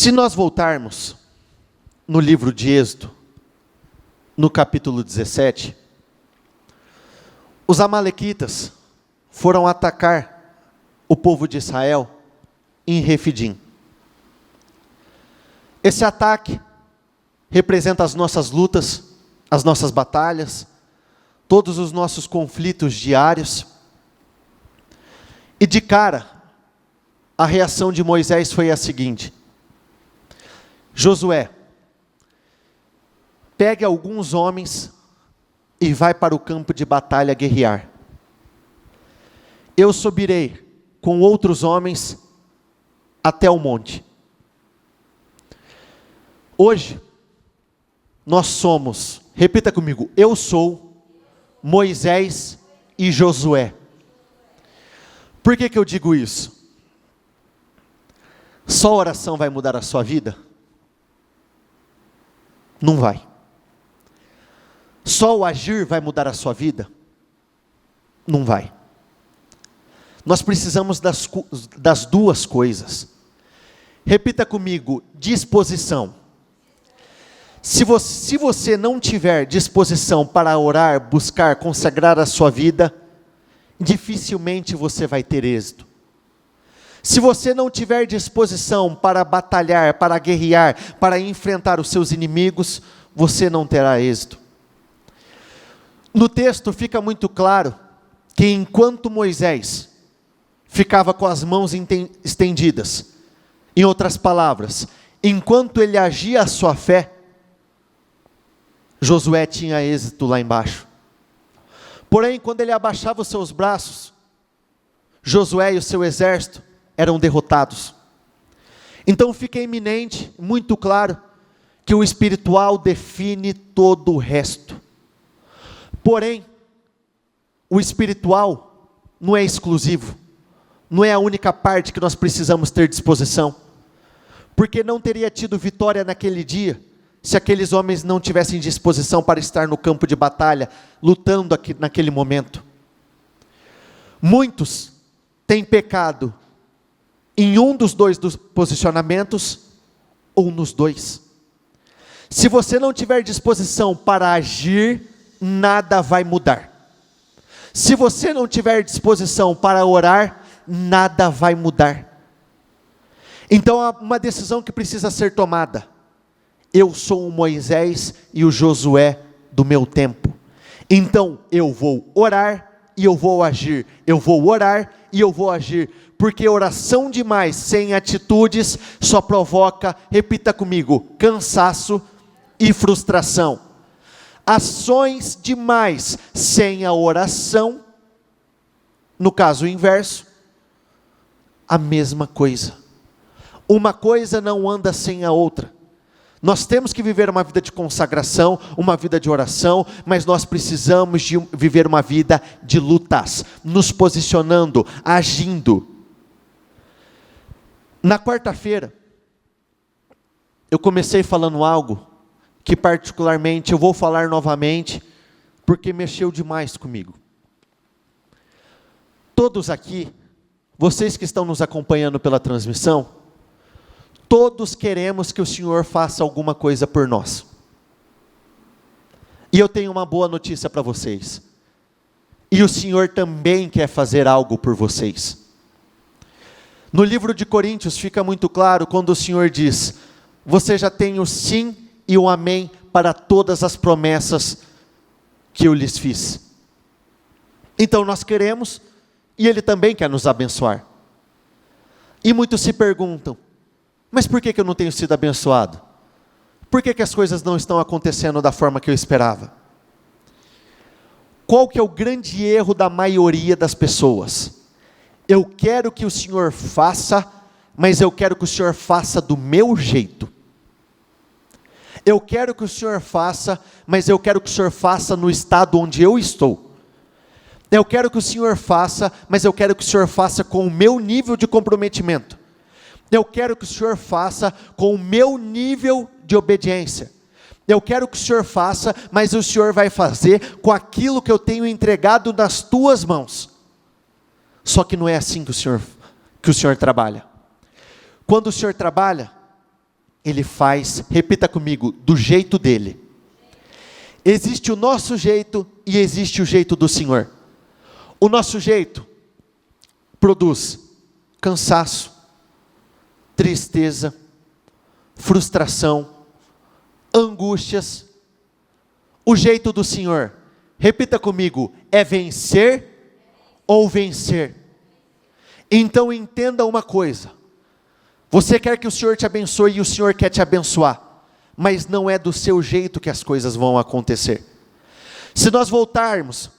Se nós voltarmos no livro de Êxodo, no capítulo 17, os amalequitas foram atacar o povo de Israel em Refidim. Esse ataque representa as nossas lutas, as nossas batalhas, todos os nossos conflitos diários. E de cara, a reação de Moisés foi a seguinte: Josué, pegue alguns homens e vai para o campo de batalha guerrear. Eu subirei com outros homens até o monte. Hoje, nós somos, repita comigo, eu sou Moisés e Josué. Por que eu digo isso? Só a oração vai mudar a sua vida? Não vai. Só o agir vai mudar a sua vida? Não vai. Nós precisamos das duas coisas. Repita comigo, disposição. Se você não tiver disposição para orar, buscar, consagrar a sua vida, dificilmente você vai ter êxito. Se você não tiver disposição para batalhar, para guerrear, para enfrentar os seus inimigos, você não terá êxito. No texto fica muito claro que enquanto Moisés ficava com as mãos estendidas, em outras palavras, enquanto ele agia a sua fé, Josué tinha êxito lá embaixo. Porém, quando ele abaixava os seus braços, Josué e o seu exército eram derrotados. Então fica eminente, muito claro, que o espiritual define todo o resto. Porém, o espiritual não é exclusivo, não é a única parte que nós precisamos ter disposição, porque não teria tido vitória naquele dia, se aqueles homens não tivessem disposição para estar no campo de batalha, lutando aqui naquele momento. Muitos têm pecado em um dos dois posicionamentos, ou nos dois. Se você não tiver disposição para agir, nada vai mudar. Se você não tiver disposição para orar, nada vai mudar. Então há uma decisão que precisa ser tomada. Eu sou o Moisés e o Josué do meu tempo. Então eu vou orar e eu vou agir. Eu vou orar e eu vou agir. Porque oração demais sem atitudes só provoca, repita comigo, cansaço e frustração. Ações demais sem a oração, no caso inverso, a mesma coisa. Uma coisa não anda sem a outra. Nós temos que viver uma vida de consagração, uma vida de oração, mas nós precisamos de viver uma vida de lutas, nos posicionando, agindo. Na quarta-feira, eu comecei falando algo que particularmente eu vou falar novamente, porque mexeu demais comigo. Todos aqui, vocês que estão nos acompanhando pela transmissão, todos queremos que o Senhor faça alguma coisa por nós. E eu tenho uma boa notícia para vocês. E o Senhor também quer fazer algo por vocês. No livro de Coríntios fica muito claro quando o Senhor diz: você já tem o sim e o amém para todas as promessas que eu lhes fiz. Então nós queremos, e Ele também quer nos abençoar. E muitos se perguntam: mas por que eu não tenho sido abençoado? Por que as coisas não estão acontecendo da forma que eu esperava? Qual que é o grande erro da maioria das pessoas? Eu quero que o Senhor faça, mas eu quero que o Senhor faça do meu jeito. Eu quero que o Senhor faça, mas eu quero que o Senhor faça no estado onde eu estou. Eu quero que o Senhor faça, mas eu quero que o Senhor faça com o meu nível de comprometimento. Eu quero que o Senhor faça com o meu nível de obediência. Eu quero que o Senhor faça, mas o Senhor vai fazer com aquilo que eu tenho entregado nas tuas mãos. Só que não é assim que o Senhor trabalha. Quando o Senhor trabalha, Ele faz, repita comigo, do jeito dele. Existe o nosso jeito e existe o jeito do Senhor. O nosso jeito produz cansaço, tristeza, frustração, angústias. O jeito do Senhor, repita comigo, é vencer ou vencer. Então entenda uma coisa, você quer que o Senhor te abençoe e o Senhor quer te abençoar, mas não é do seu jeito que as coisas vão acontecer. Se nós voltarmos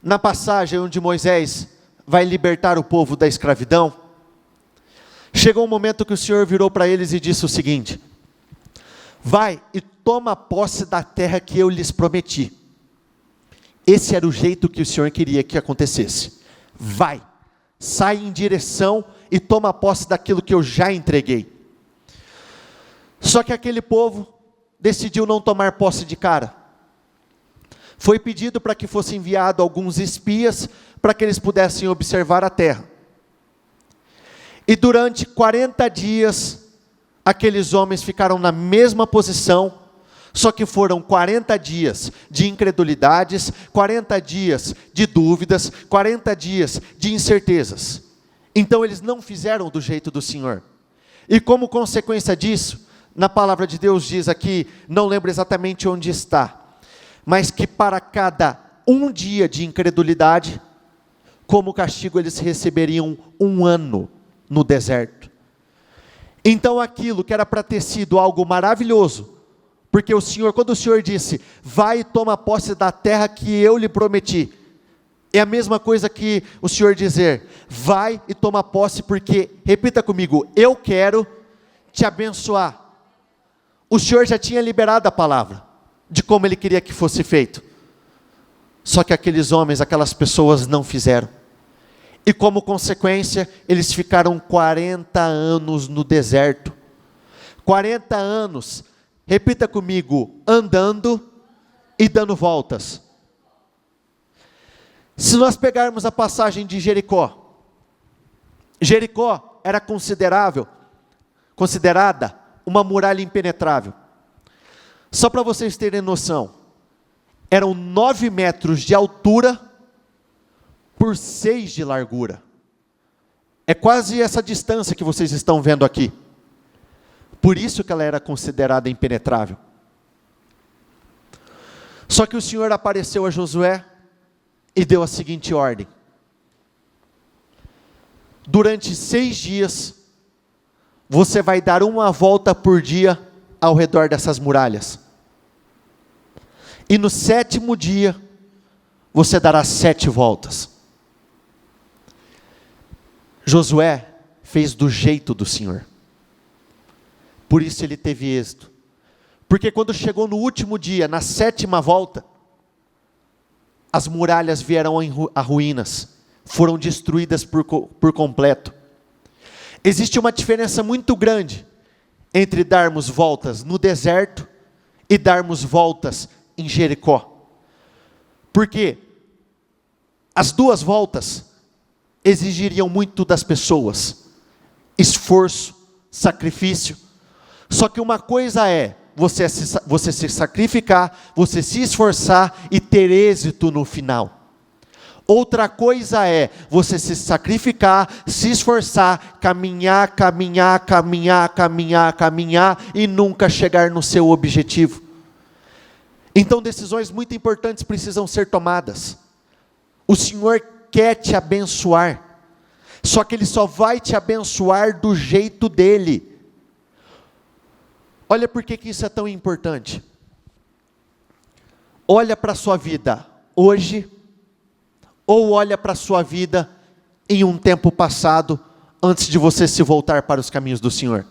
na passagem onde Moisés vai libertar o povo da escravidão, chegou um momento que o Senhor virou para eles e disse o seguinte: vai e toma posse da terra que eu lhes prometi. Esse era o jeito que o Senhor queria que acontecesse. Vai, sai em direção e toma posse daquilo que eu já entreguei. Só que aquele povo decidiu não tomar posse de cara. Foi pedido para que fosse enviado alguns espias para que eles pudessem observar a terra. E durante 40 dias, aqueles homens ficaram na mesma posição, só que foram 40 dias de incredulidades, 40 dias de dúvidas, 40 dias de incertezas. Então eles não fizeram do jeito do Senhor. E como consequência disso, na palavra de Deus diz aqui, não lembro exatamente onde está, mas que para cada um dia de incredulidade, como castigo eles receberiam 1 ano no deserto. Então aquilo que era para ter sido algo maravilhoso, porque o Senhor, quando o Senhor disse, vai e toma posse da terra que eu lhe prometi, é a mesma coisa que o Senhor dizer, vai e toma posse porque, repita comigo, eu quero te abençoar. O Senhor já tinha liberado a palavra, de como Ele queria que fosse feito. Só que aqueles homens, aquelas pessoas não fizeram. E como consequência, eles ficaram 40 anos no deserto. 40 anos, repita comigo, andando e dando voltas. Se nós pegarmos a passagem de Jericó, Jericó era considerada uma muralha impenetrável. Só para vocês terem noção, eram 9 metros de altura por 6 de largura. É quase essa distância que vocês estão vendo aqui. Por isso que ela era considerada impenetrável. Só que o Senhor apareceu a Josué e deu a seguinte ordem: durante 6 dias, você vai dar uma volta por dia ao redor dessas muralhas. E no 7º dia, você dará 7 voltas. Josué fez do jeito do Senhor. Por isso ele teve êxito. Porque quando chegou no último dia, na 7ª volta, as muralhas vieram a ruínas, foram destruídas por completo. Existe uma diferença muito grande entre darmos voltas no deserto e darmos voltas em Jericó. Porque as 2 voltas exigiriam muito das pessoas, esforço, sacrifício. Só que uma coisa é você se sacrificar, você se esforçar e ter êxito no final. Outra coisa é você se sacrificar, se esforçar, caminhar e nunca chegar no seu objetivo. Então decisões muito importantes precisam ser tomadas. O Senhor quer te abençoar, só que Ele só vai te abençoar do jeito dEle. Olha por que isso é tão importante. Olha para a sua vida hoje, ou olha para a sua vida em um tempo passado, antes de você se voltar para os caminhos do Senhor.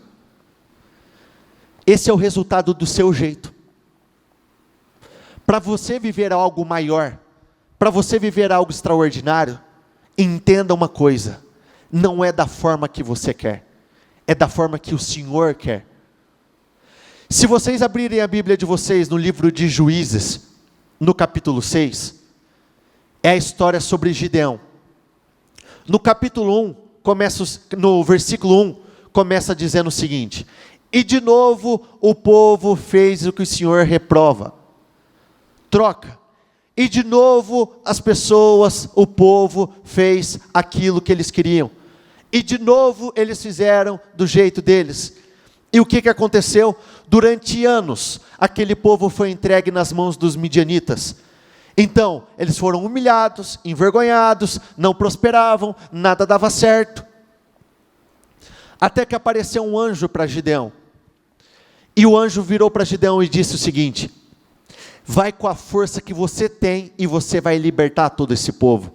Esse é o resultado do seu jeito. Para você viver algo maior, para você viver algo extraordinário, entenda uma coisa, não é da forma que você quer, é da forma que o Senhor quer. Se vocês abrirem a Bíblia de vocês no livro de Juízes, no capítulo 6, é a história sobre Gideão. No capítulo 1, no versículo 1, começa dizendo o seguinte: e de novo o povo fez o que o Senhor reprova. Troca. E de novo as pessoas, o povo fez aquilo que eles queriam. E de novo eles fizeram do jeito deles. E o que aconteceu? Durante anos, aquele povo foi entregue nas mãos dos midianitas. Então, eles foram humilhados, envergonhados, não prosperavam, nada dava certo. Até que apareceu um anjo para Gideão. E o anjo virou para Gideão e disse o seguinte: vai com a força que você tem e você vai libertar todo esse povo.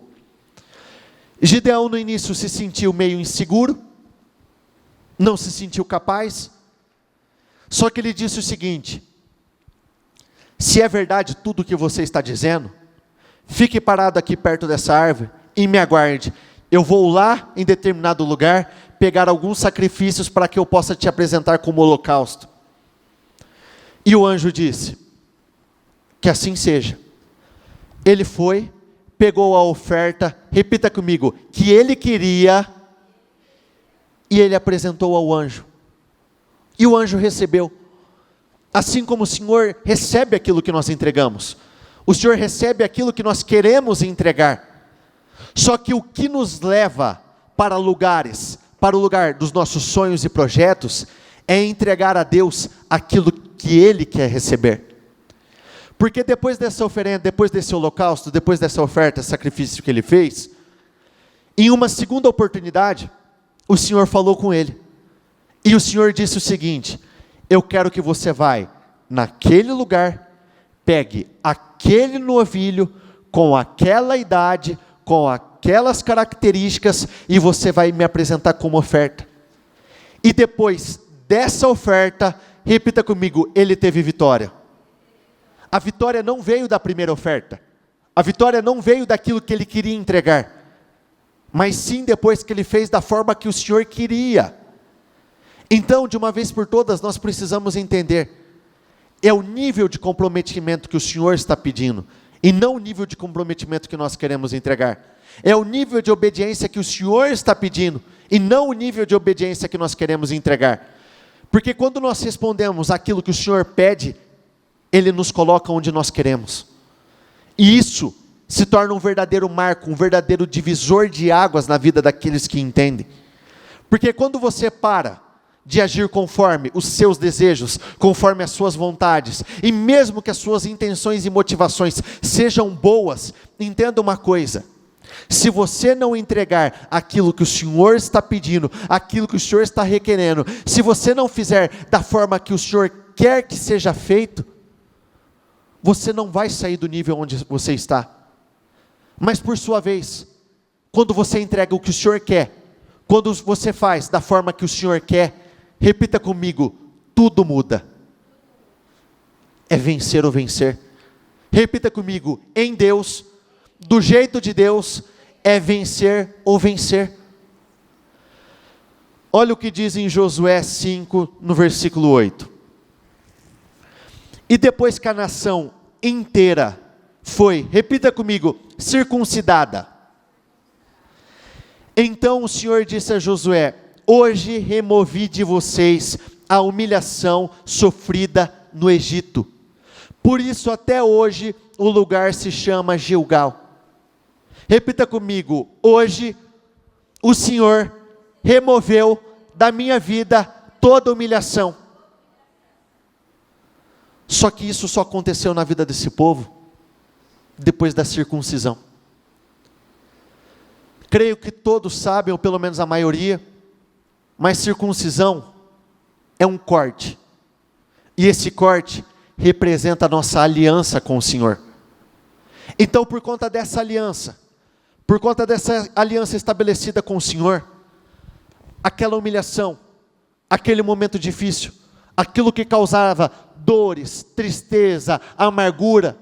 Gideão no início se sentiu meio inseguro, não se sentiu capaz, só que ele disse o seguinte: se é verdade tudo o que você está dizendo, fique parado aqui perto dessa árvore e me aguarde. Eu vou lá em determinado lugar pegar alguns sacrifícios para que eu possa te apresentar como holocausto. E o anjo disse: que assim seja. Ele foi, pegou a oferta, repita comigo, que ele queria, e ele apresentou ao anjo. E o anjo recebeu. Assim como o Senhor recebe aquilo que nós entregamos, o Senhor recebe aquilo que nós queremos entregar. Só que o que nos leva para lugares, para o lugar dos nossos sonhos e projetos, é entregar a Deus aquilo que Ele quer receber. Porque depois dessa oferenda, depois desse holocausto, depois dessa oferta, sacrifício que ele fez, em uma segunda oportunidade, o Senhor falou com ele. E o Senhor disse o seguinte: eu quero que você vá naquele lugar, pegue aquele novilho, com aquela idade, com aquelas características, e você vai me apresentar como oferta. E depois dessa oferta, repita comigo, ele teve vitória. A vitória não veio da primeira oferta, a vitória não veio daquilo que ele queria entregar, mas sim depois que ele fez da forma que o Senhor queria. Então, de uma vez por todas, nós precisamos entender, é o nível de comprometimento que o Senhor está pedindo, e não o nível de comprometimento que nós queremos entregar. É o nível de obediência que o Senhor está pedindo, e não o nível de obediência que nós queremos entregar. Porque quando nós respondemos aquilo que o Senhor pede, Ele nos coloca onde nós queremos. E isso se torna um verdadeiro marco, um verdadeiro divisor de águas na vida daqueles que entendem. Porque quando você para de agir conforme os seus desejos, conforme as suas vontades, e mesmo que as suas intenções e motivações sejam boas, entenda uma coisa: se você não entregar aquilo que o Senhor está pedindo, aquilo que o Senhor está requerendo, se você não fizer da forma que o Senhor quer que seja feito, você não vai sair do nível onde você está. Mas por sua vez, quando você entrega o que o Senhor quer, quando você faz da forma que o Senhor quer, repita comigo, tudo muda. É vencer ou vencer. Repita comigo, em Deus, do jeito de Deus, é vencer ou vencer. Olha o que diz em Josué 5, no versículo 8. E depois que a nação inteira foi, repita comigo, circuncidada, então o Senhor disse a Josué: hoje removi de vocês a humilhação sofrida no Egito. Por isso até hoje o lugar se chama Gilgal. Repita comigo, hoje o Senhor removeu da minha vida toda humilhação. Só que isso só aconteceu na vida desse povo depois da circuncisão. Creio que todos sabem, ou pelo menos a maioria, mas circuncisão é um corte. E esse corte representa a nossa aliança com o Senhor. Então, por conta dessa aliança estabelecida com o Senhor, aquela humilhação, aquele momento difícil, aquilo que causava dores, tristeza, amargura,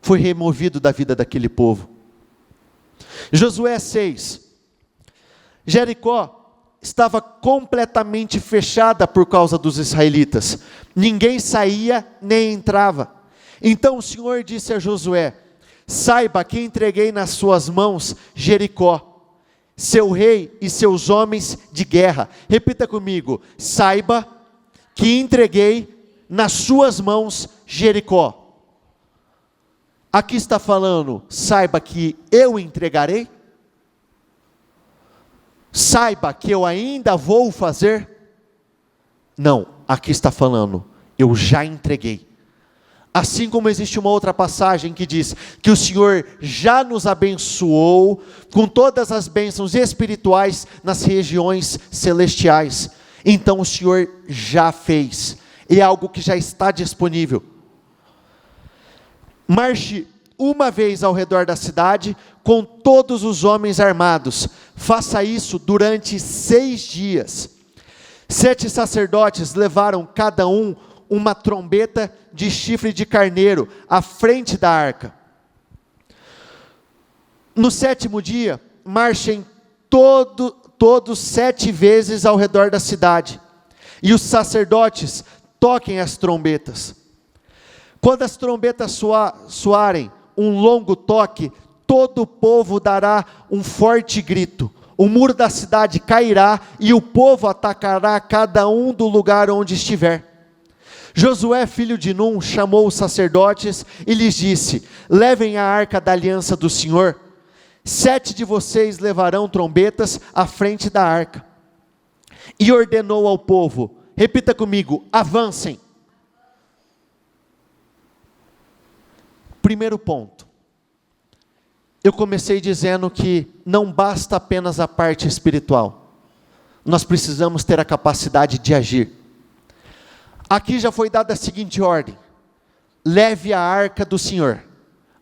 foi removido da vida daquele povo. Josué 6, Jericó estava completamente fechada por causa dos israelitas, ninguém saía nem entrava. Então o Senhor disse a Josué: saiba que entreguei nas suas mãos Jericó, seu rei e seus homens de guerra. Repita comigo: saiba que entreguei nas suas mãos Jericó. Aqui está falando, saiba que eu entregarei? Saiba que eu ainda vou fazer? Não, aqui está falando, eu já entreguei. Assim como existe uma outra passagem que diz que o Senhor já nos abençoou com todas as bênçãos espirituais nas regiões celestiais. Então o Senhor já fez, é algo que já está disponível. Marche uma vez ao redor da cidade com todos os homens armados. Faça isso durante 6 dias. 7 sacerdotes levaram cada um uma trombeta de chifre de carneiro à frente da arca. No 7º dia, marchem todos 7 vezes ao redor da cidade, e os sacerdotes toquem as trombetas. Quando as trombetas soarem um longo toque, todo o povo dará um forte grito. O muro da cidade cairá e o povo atacará cada um do lugar onde estiver. Josué, filho de Num, chamou os sacerdotes e lhes disse: levem a arca da aliança do Senhor. 7 de vocês levarão trombetas à frente da arca. E ordenou ao povo, repita comigo: avancem. Primeiro ponto. Eu comecei dizendo que não basta apenas a parte espiritual. Nós precisamos ter a capacidade de agir. Aqui já foi dada a seguinte ordem: leve a arca do Senhor.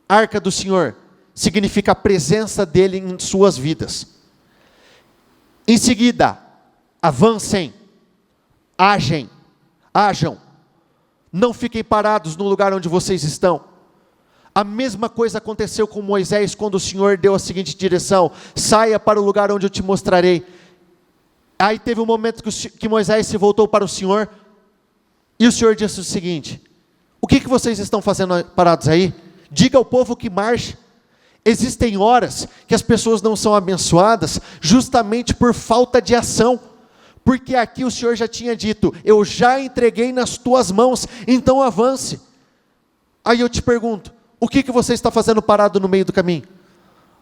Arca do Senhor significa a presença dele em suas vidas. Em seguida, avancem, ajam, não fiquem parados no lugar onde vocês estão. A mesma coisa aconteceu com Moisés quando o Senhor deu a seguinte direção: saia para o lugar onde eu te mostrarei. Aí teve um momento que Moisés se voltou para o Senhor, e o Senhor disse o seguinte: o que vocês estão fazendo parados aí? Diga ao povo que marche. Existem horas que as pessoas não são abençoadas justamente por falta de ação, porque aqui o Senhor já tinha dito: eu já entreguei nas tuas mãos, então avance. Aí eu te pergunto: o que você está fazendo parado no meio do caminho?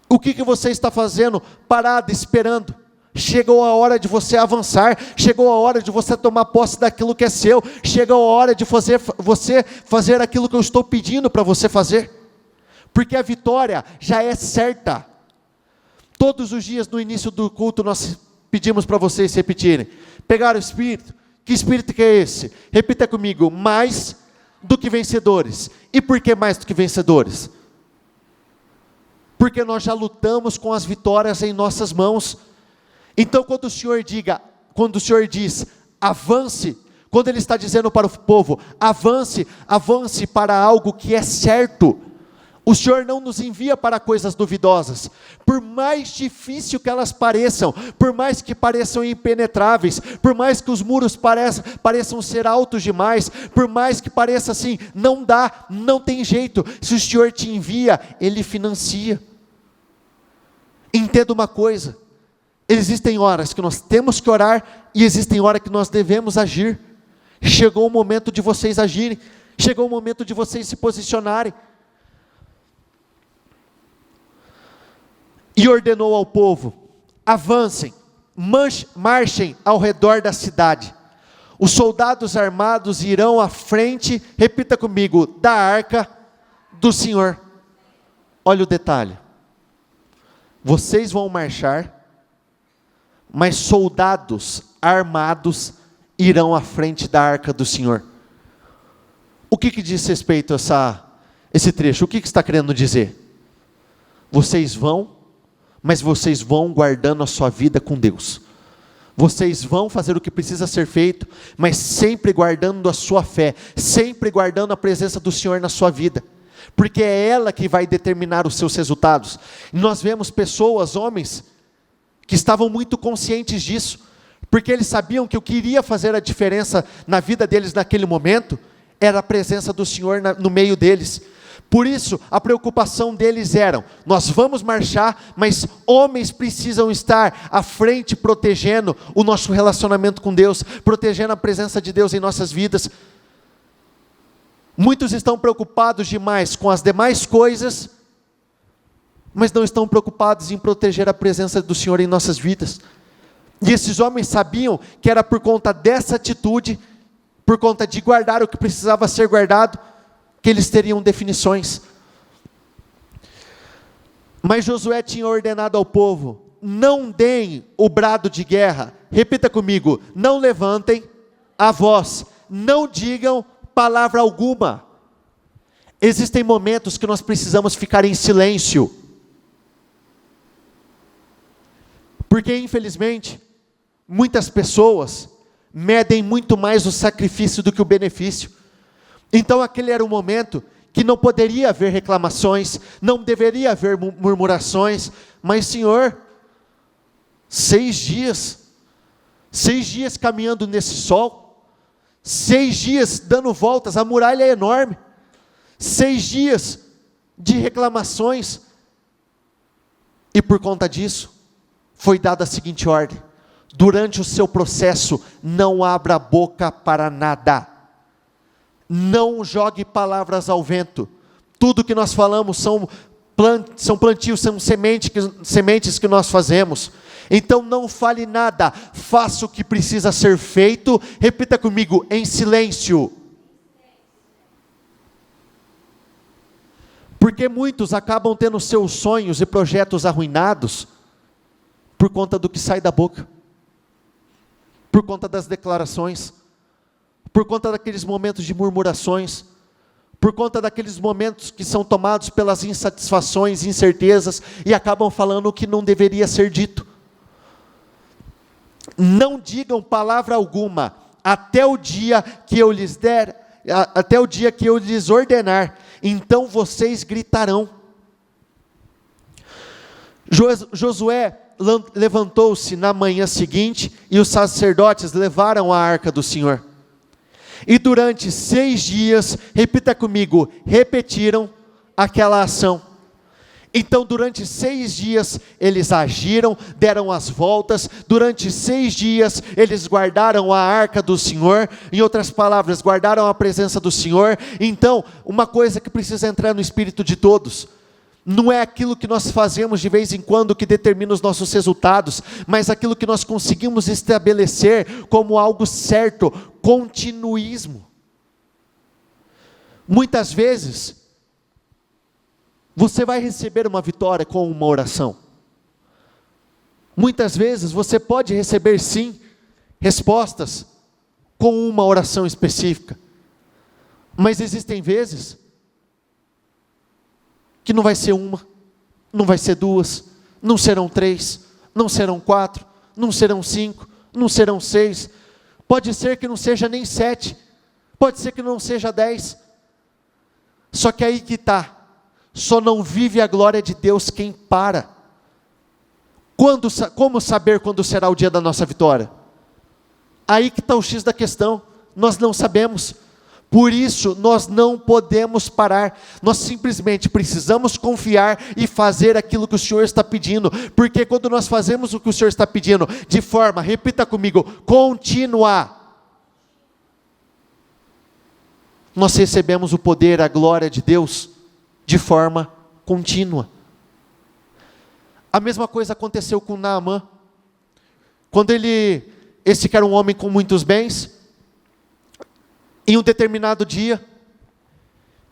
O que você está fazendo parado, esperando? Chegou a hora de você avançar, chegou a hora de você tomar posse daquilo que é seu, chegou a hora de você fazer aquilo que eu estou pedindo para você fazer, porque a vitória já é certa. Todos os dias no início do culto nós pedimos para vocês repetirem: pegar o Espírito. Que Espírito que é esse? Repita comigo: mais do que vencedores. E por que mais do que vencedores? Porque nós já lutamos com as vitórias em nossas mãos. Então quando o Senhor diz avance, quando Ele está dizendo para o povo: avance para algo que é certo. O Senhor não nos envia para coisas duvidosas, por mais difícil que elas pareçam, por mais que pareçam impenetráveis, por mais que os muros pareçam ser altos demais, por mais que pareça assim, não dá, não tem jeito. Se o Senhor te envia, Ele financia. Entenda uma coisa: existem horas que nós temos que orar, e existem horas que nós devemos agir. Chegou o momento de vocês agirem, chegou o momento de vocês se posicionarem. E ordenou ao povo: avancem, marchem ao redor da cidade. Os soldados armados irão à frente, repita comigo, da arca do Senhor. Olha o detalhe: vocês vão marchar, mas soldados armados irão à frente da arca do Senhor. O que diz respeito a esse trecho? O que está querendo dizer? Vocês vão, mas vocês vão guardando a sua vida com Deus. Vocês vão fazer o que precisa ser feito, mas sempre guardando a sua fé, sempre guardando a presença do Senhor na sua vida, porque é ela que vai determinar os seus resultados. E nós vemos pessoas, homens, que estavam muito conscientes disso, porque eles sabiam que o que iria fazer a diferença na vida deles naquele momento, era a presença do Senhor no meio deles. Por isso, a preocupação deles era: nós vamos marchar, mas homens precisam estar à frente, protegendo o nosso relacionamento com Deus, protegendo a presença de Deus em nossas vidas. Muitos estão preocupados demais com as demais coisas, mas não estão preocupados em proteger a presença do Senhor em nossas vidas. E esses homens sabiam que era por conta dessa atitude, por conta de guardar o que precisava ser guardado, que eles teriam definições. Mas Josué tinha ordenado ao povo: não deem o brado de guerra. Repita comigo: não levantem a voz, não digam palavra alguma. Existem momentos que nós precisamos ficar em silêncio, porque infelizmente muitas pessoas medem muito mais o sacrifício do que o benefício. Então aquele era um momento que não poderia haver reclamações, não deveria haver murmurações, mas Senhor, 6 dias caminhando nesse sol, 6 dias dando voltas, a muralha é enorme, 6 dias de reclamações, e por conta disso, foi dada a seguinte ordem: durante o seu processo, não abra a boca para nada, não jogue palavras ao vento. Tudo que nós falamos são plantios, são sementes que nós fazemos. Então não fale nada, faça o que precisa ser feito. Repita comigo: em silêncio. Porque muitos acabam tendo seus sonhos e projetos arruinados por conta do que sai da boca, por conta das declarações, por conta daqueles momentos de murmurações, por conta daqueles momentos que são tomados pelas insatisfações, incertezas, e acabam falando o que não deveria ser dito. Não digam palavra alguma, até o dia que eu lhes ordenar, então vocês gritarão. Josué levantou-se na manhã seguinte, e os sacerdotes levaram a arca do Senhor. E durante 6 dias, repita comigo, repetiram aquela ação. Então durante 6 dias, eles agiram, deram as voltas. Durante 6 dias, eles guardaram a arca do Senhor. Em outras palavras, guardaram a presença do Senhor. Então, uma coisa que precisa entrar no espírito de todos: não é aquilo que nós fazemos de vez em quando que determina os nossos resultados, mas aquilo que nós conseguimos estabelecer como algo certo, continuismo. Muitas vezes, você vai receber uma vitória com uma oração. Muitas vezes, você pode receber sim, respostas com uma oração específica. Mas existem vezes que não vai ser uma, não vai ser 2, não serão 3, não serão 4, não serão 5, não serão 6, pode ser que não seja nem 7, pode ser que não seja 10, só que aí que está, só não vive a glória de Deus quem para. Como saber quando será o dia da nossa vitória? Aí que está o X da questão, nós não sabemos. Por isso, nós não podemos parar, nós simplesmente precisamos confiar e fazer aquilo que o Senhor está pedindo, porque quando nós fazemos o que o Senhor está pedindo, de forma, repita comigo, contínua, nós recebemos o poder, a glória de Deus, de forma contínua. A mesma coisa aconteceu com Naamã, quando esse que era um homem com muitos bens, em um determinado dia,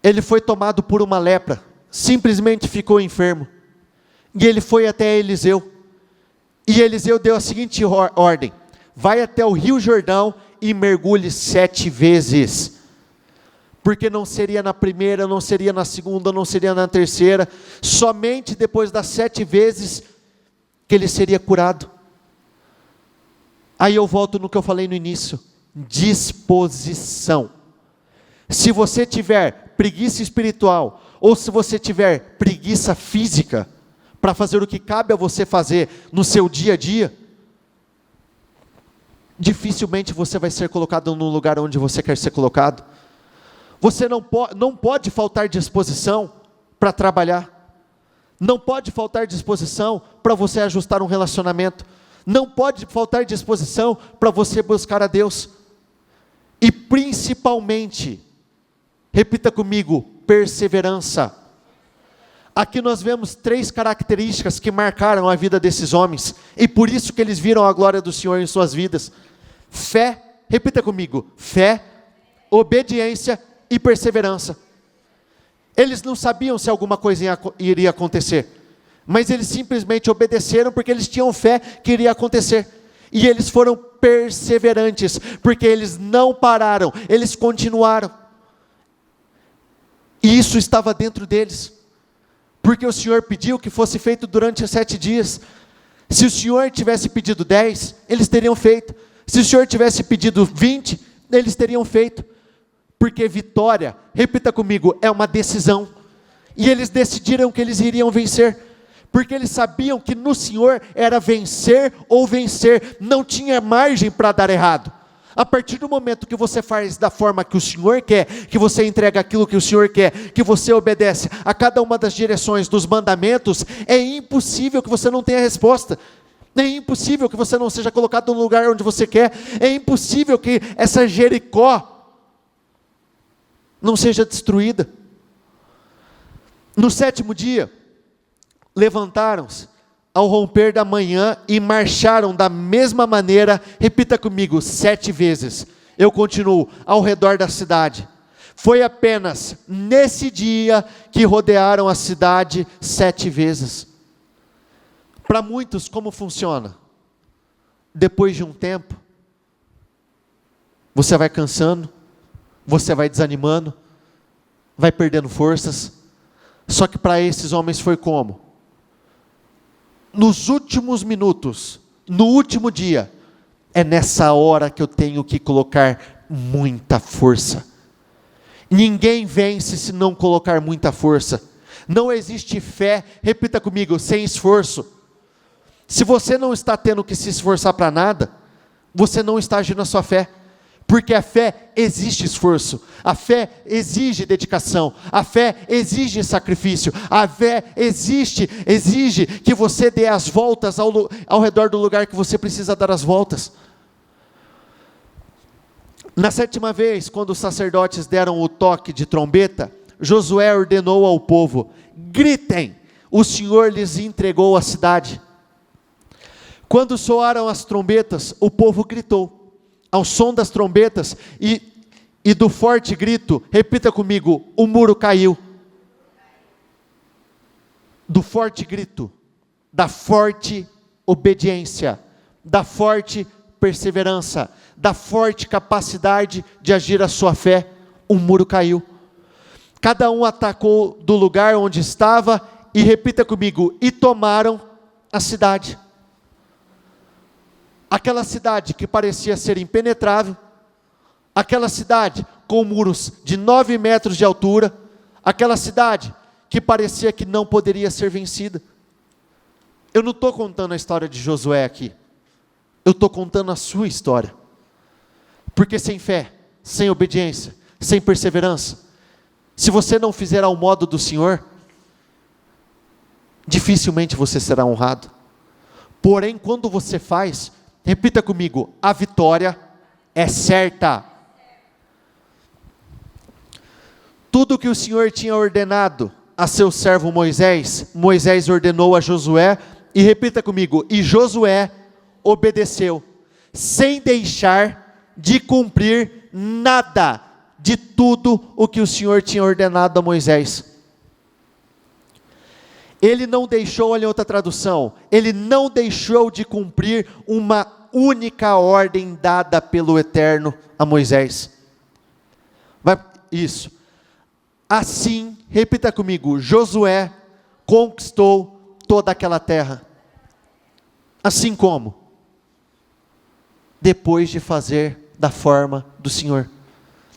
ele foi tomado por uma lepra, simplesmente ficou enfermo, e ele foi até Eliseu, e Eliseu deu a seguinte ordem: vai até o rio Jordão e mergulhe 7 vezes, porque não seria na primeira, não seria na segunda, não seria na terceira, somente depois das 7 vezes, que ele seria curado. Aí eu volto no que eu falei no início, disposição. Se você tiver preguiça espiritual, ou se você tiver preguiça física, para fazer o que cabe a você fazer no seu dia a dia, dificilmente você vai ser colocado no lugar onde você quer ser colocado. Você não pode faltar disposição para trabalhar. Não pode faltar disposição para você ajustar um relacionamento. Não pode faltar disposição para você buscar a Deus. E principalmente, repita comigo, perseverança. Aqui nós vemos 3 características que marcaram a vida desses homens, e por isso que eles viram a glória do Senhor em suas vidas. Fé, repita comigo, fé, obediência e perseverança. Eles não sabiam se alguma coisa iria acontecer, mas eles simplesmente obedeceram porque eles tinham fé que iria acontecer. E eles foram perseverantes, porque eles não pararam, eles continuaram. E isso estava dentro deles, porque o Senhor pediu que fosse feito durante 7 dias. Se o Senhor tivesse pedido 10, eles teriam feito. Se o Senhor tivesse pedido 20, eles teriam feito. Porque vitória, repita comigo, é uma decisão. E eles decidiram que eles iriam vencer, porque eles sabiam que no Senhor era vencer ou vencer, não tinha margem para dar errado. A partir do momento que você faz da forma que o Senhor quer, que você entrega aquilo que o Senhor quer, que você obedece a cada uma das direções dos mandamentos, é impossível que você não tenha resposta. É impossível que você não seja colocado no lugar onde você quer. É impossível que essa Jericó não seja destruída. No 7º dia, levantaram-se ao romper da manhã e marcharam da mesma maneira, repita comigo, 7 vezes. Eu continuo, ao redor da cidade. Foi apenas nesse dia que rodearam a cidade 7 vezes. Para muitos, como funciona? Depois de um tempo, você vai cansando, você vai desanimando, vai perdendo forças. Só que para esses homens foi como? Nos últimos minutos, no último dia, é nessa hora que eu tenho que colocar muita força. Ninguém vence se não colocar muita força. Não existe fé, repita comigo, sem esforço. Se você não está tendo que se esforçar para nada, você não está agindo a sua fé. Porque a fé exige esforço, a fé exige dedicação, a fé exige sacrifício, a fé exige que você dê as voltas ao redor do lugar que você precisa dar as voltas. Na 7ª vez, quando os sacerdotes deram o toque de trombeta, Josué ordenou ao povo: gritem, o Senhor lhes entregou a cidade. Quando soaram as trombetas, o povo gritou. Ao som das trombetas e do forte grito, repita comigo, o muro caiu. Do forte grito, da forte obediência, da forte perseverança, da forte capacidade de agir a sua fé, o muro caiu. Cada um atacou do lugar onde estava e repita comigo, e tomaram a cidade. Aquela cidade que parecia ser impenetrável, aquela cidade com muros de 9 metros de altura, aquela cidade que parecia que não poderia ser vencida. Eu não estou contando a história de Josué aqui, eu estou contando a sua história, porque sem fé, sem obediência, sem perseverança, se você não fizer ao modo do Senhor, dificilmente você será honrado. Porém, quando você faz, repita comigo, a vitória é certa. Tudo que o Senhor tinha ordenado a seu servo Moisés, Moisés ordenou a Josué, e repita comigo, e Josué obedeceu, sem deixar de cumprir nada de tudo o que o Senhor tinha ordenado a Moisés. Ele não deixou, olha outra tradução, ele não deixou de cumprir uma única ordem dada pelo Eterno a Moisés. Isso. Assim, repita comigo, Josué conquistou toda aquela terra. Assim como? Depois de fazer da forma do Senhor.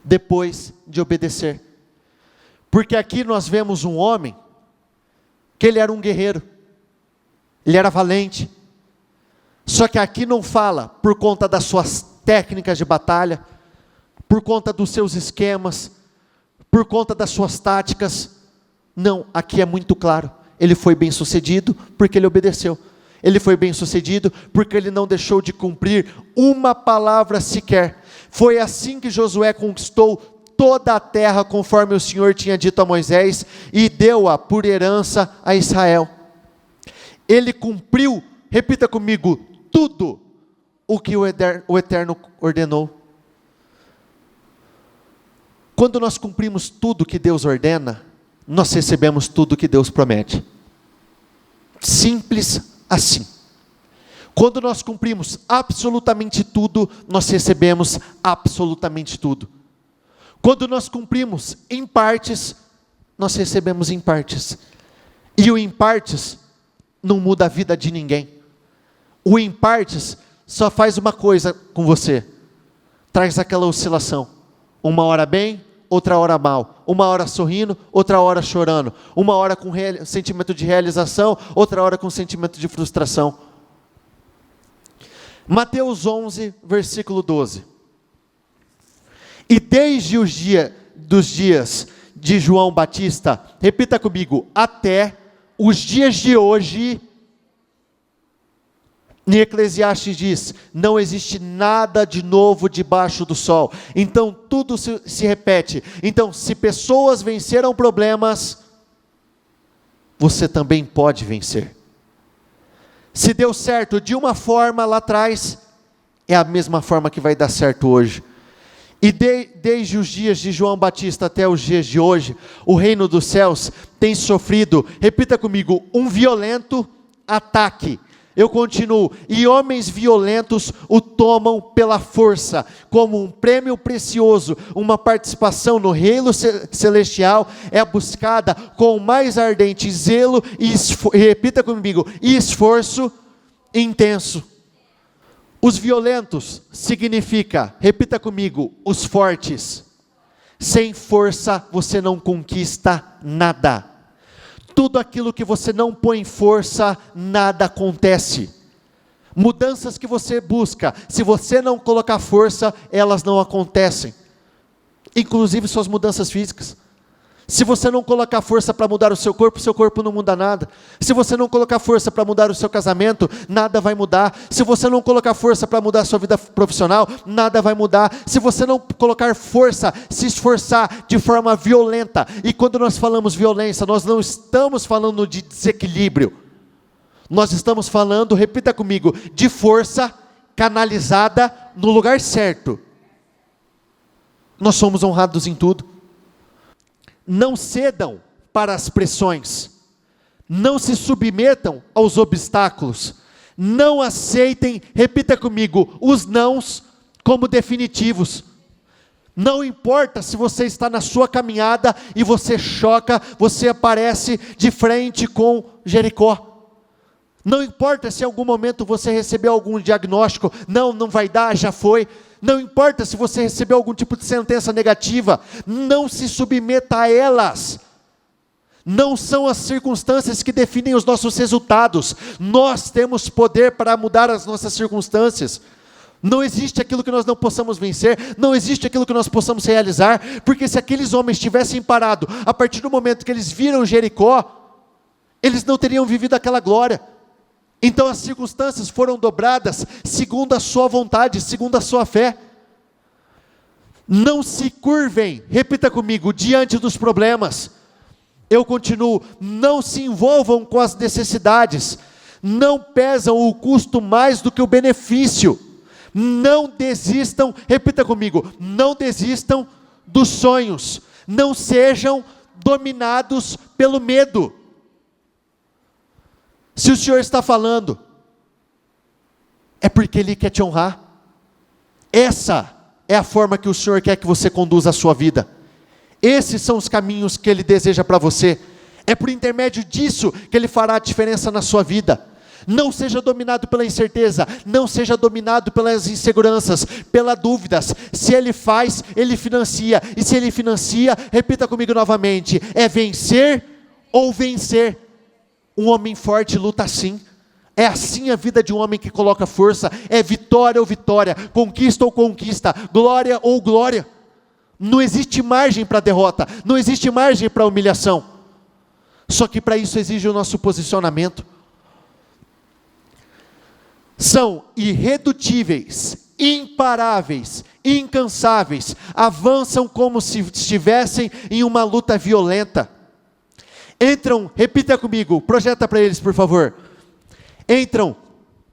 Depois de obedecer. Porque aqui nós vemos um homem que ele era um guerreiro, ele era valente, só que aqui não fala por conta das suas técnicas de batalha, por conta dos seus esquemas, por conta das suas táticas. Não, aqui é muito claro. Ele foi bem sucedido porque ele obedeceu. Ele foi bem sucedido porque ele não deixou de cumprir uma palavra sequer. Foi assim que Josué conquistou toda a terra, conforme o Senhor tinha dito a Moisés, e deu-a por herança a Israel. Ele cumpriu, repita comigo, tudo o que o Eterno ordenou. Quando nós cumprimos tudo que Deus ordena, nós recebemos tudo que Deus promete. Simples assim. Quando nós cumprimos absolutamente tudo, nós recebemos absolutamente tudo. Quando nós cumprimos em partes, nós recebemos em partes. E o em partes não muda a vida de ninguém. O em partes só faz uma coisa com você: traz aquela oscilação. Uma hora bem, outra hora mal. Uma hora sorrindo, outra hora chorando. Uma hora com sentimento de realização, outra hora com sentimento de frustração. Mateus 11, versículo 12. E desde os dias de João Batista, repita comigo, até os dias de hoje, em Eclesiastes diz, não existe nada de novo debaixo do sol. Então tudo se repete. Então, se pessoas venceram problemas, você também pode vencer. Se deu certo de uma forma lá atrás, é a mesma forma que vai dar certo hoje. E desde os dias de João Batista até os dias de hoje, o reino dos céus tem sofrido, repita comigo, um violento ataque. Eu continuo, e homens violentos o tomam pela força, como um prêmio precioso. Uma participação no reino celestial é buscada com o mais ardente zelo e repita comigo, e esforço intenso. Os violentos significa, repita comigo, os fortes. Sem força você não conquista nada. Tudo aquilo que você não põe força, nada acontece. Mudanças que você busca, se você não colocar força, elas não acontecem. Inclusive suas mudanças físicas. Se você não colocar força para mudar o seu corpo não muda nada. Se você não colocar força para mudar o seu casamento, nada vai mudar. Se você não colocar força para mudar a sua vida profissional, nada vai mudar. Se você não colocar força, se esforçar de forma violenta. E quando nós falamos violência, nós não estamos falando de desequilíbrio. Nós estamos falando, repita comigo, de força canalizada no lugar certo. Nós somos honrados em tudo. Não cedam para as pressões, não se submetam aos obstáculos, não aceitem, repita comigo, os nãos como definitivos. Não importa se você está na sua caminhada e você choca, você aparece de frente com Jericó. Não importa se em algum momento você recebeu algum diagnóstico, não vai dar, já foi. Não importa se você recebeu algum tipo de sentença negativa, não se submeta a elas. Não são as circunstâncias que definem os nossos resultados. Nós temos poder para mudar as nossas circunstâncias. Não existe aquilo que nós não possamos vencer, não existe aquilo que nós possamos realizar, porque se aqueles homens tivessem parado, a partir do momento que eles viram Jericó, eles não teriam vivido aquela glória. Então as circunstâncias foram dobradas segundo a sua vontade, segundo a sua fé. Não se curvem, repita comigo, diante dos problemas. Eu continuo, não se envolvam com as necessidades. Não pesam o custo mais do que o benefício. Não desistam, repita comigo, não desistam dos sonhos. Não sejam dominados pelo medo. Se o Senhor está falando, é porque Ele quer te honrar. Essa é a forma que o Senhor quer que você conduza a sua vida. Esses são os caminhos que Ele deseja para você. É por intermédio disso que Ele fará a diferença na sua vida. Não seja dominado pela incerteza, não seja dominado pelas inseguranças, pelas dúvidas. Se Ele faz, Ele financia. E se Ele financia, repita comigo novamente, é vencer ou vencer. Um homem forte luta assim. É assim a vida de um homem que coloca força. É vitória ou vitória, conquista ou conquista, glória ou glória. Não existe margem para derrota, não existe margem para humilhação. Só que para isso exige o nosso posicionamento. São irredutíveis, imparáveis, incansáveis, avançam como se estivessem em uma luta violenta. Entram, repita comigo, projeta para eles por favor. Entram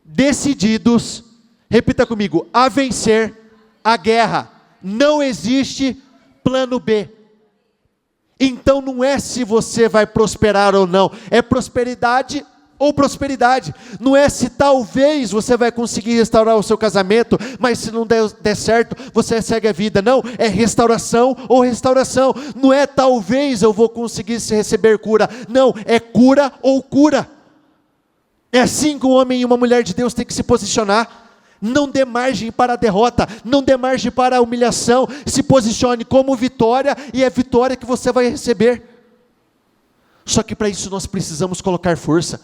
decididos, repita comigo, a vencer a guerra. Não existe plano B. Então não é se você vai prosperar ou não, é prosperidade ou prosperidade. Não é se talvez você vai conseguir restaurar o seu casamento, mas se não der certo, você segue a vida. Não, é restauração ou restauração. Não é talvez eu vou conseguir receber cura. Não, é cura ou cura. É assim que um homem e uma mulher de Deus tem que se posicionar. Não dê margem para a derrota, não dê margem para a humilhação. Se posicione como vitória, e é vitória que você vai receber. Só que para isso nós precisamos colocar força.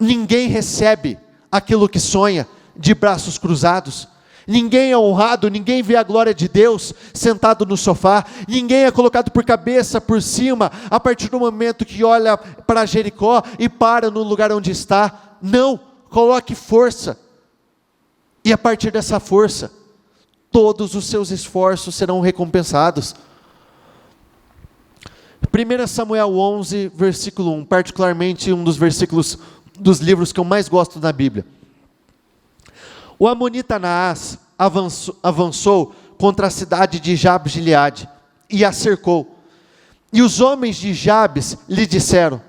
Ninguém recebe aquilo que sonha de braços cruzados. Ninguém é honrado, ninguém vê a glória de Deus sentado no sofá. Ninguém é colocado por cabeça, por cima, a partir do momento que olha para Jericó e para no lugar onde está. Não, coloque força. E a partir dessa força, todos os seus esforços serão recompensados. 1 Samuel 11, versículo 1, particularmente um dos versículos dos livros que eu mais gosto na Bíblia. O amonita Naás avançou contra a cidade de Jabes-Gileade e a cercou. E os homens de Jabes lhe disseram: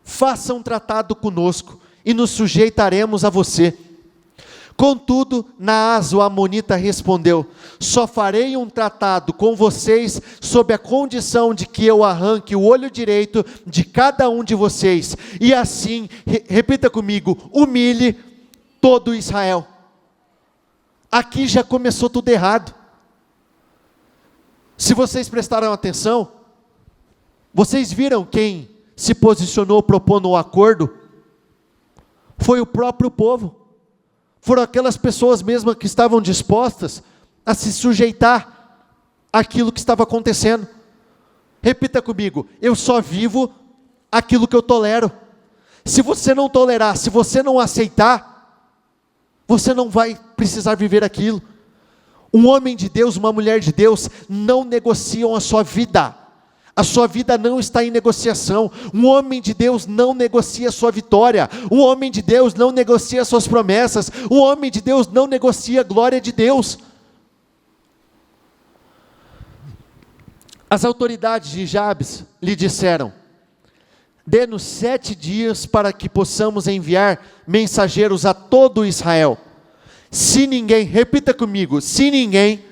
faça um tratado conosco e nos sujeitaremos a você. Contudo, Naás, o amonita, respondeu: só farei um tratado com vocês sob a condição de que eu arranque o olho direito de cada um de vocês, e assim, repita comigo, humilhe todo Israel. Aqui já começou tudo errado. Se vocês prestaram atenção, vocês viram quem se posicionou propondo um acordo? Foi o próprio povo. Foram aquelas pessoas mesmo que estavam dispostas a se sujeitar àquilo que estava acontecendo. Repita comigo, eu só vivo aquilo que eu tolero. Se você não tolerar, se você não aceitar, você não vai precisar viver aquilo. Um homem de Deus, uma mulher de Deus, não negociam a sua vida. A sua vida não está em negociação. Um homem de Deus não negocia a sua vitória. Um homem de Deus não negocia as suas promessas. Um homem de Deus não negocia a glória de Deus. As autoridades de Jabes lhe disseram: dê-nos 7 dias para que possamos enviar mensageiros a todo Israel. Se ninguém, repita comigo, se ninguém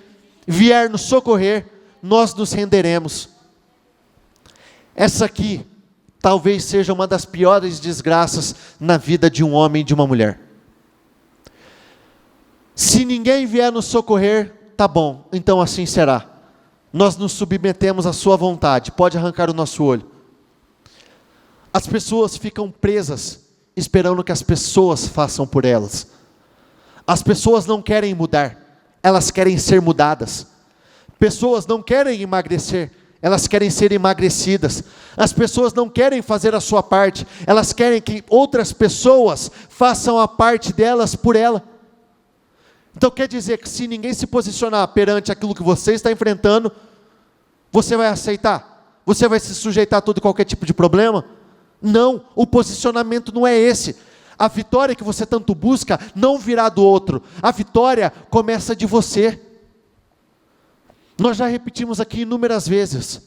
vier nos socorrer, nós nos renderemos. Essa aqui talvez seja uma das piores desgraças na vida de um homem e de uma mulher. Se ninguém vier nos socorrer, tá bom, então assim será. Nós nos submetemos à sua vontade, pode arrancar o nosso olho. As pessoas ficam presas, esperando que as pessoas façam por elas. As pessoas não querem mudar, elas querem ser mudadas. Pessoas não querem emagrecer, elas querem ser emagrecidas. As pessoas não querem fazer a sua parte, elas querem que outras pessoas façam a parte delas por ela. Então quer dizer que se ninguém se posicionar perante aquilo que você está enfrentando, você vai aceitar? Você vai se sujeitar a todo e qualquer tipo de problema? Não, o posicionamento não é esse. A vitória que você tanto busca não virá do outro, a vitória começa de você. Nós já repetimos aqui inúmeras vezes,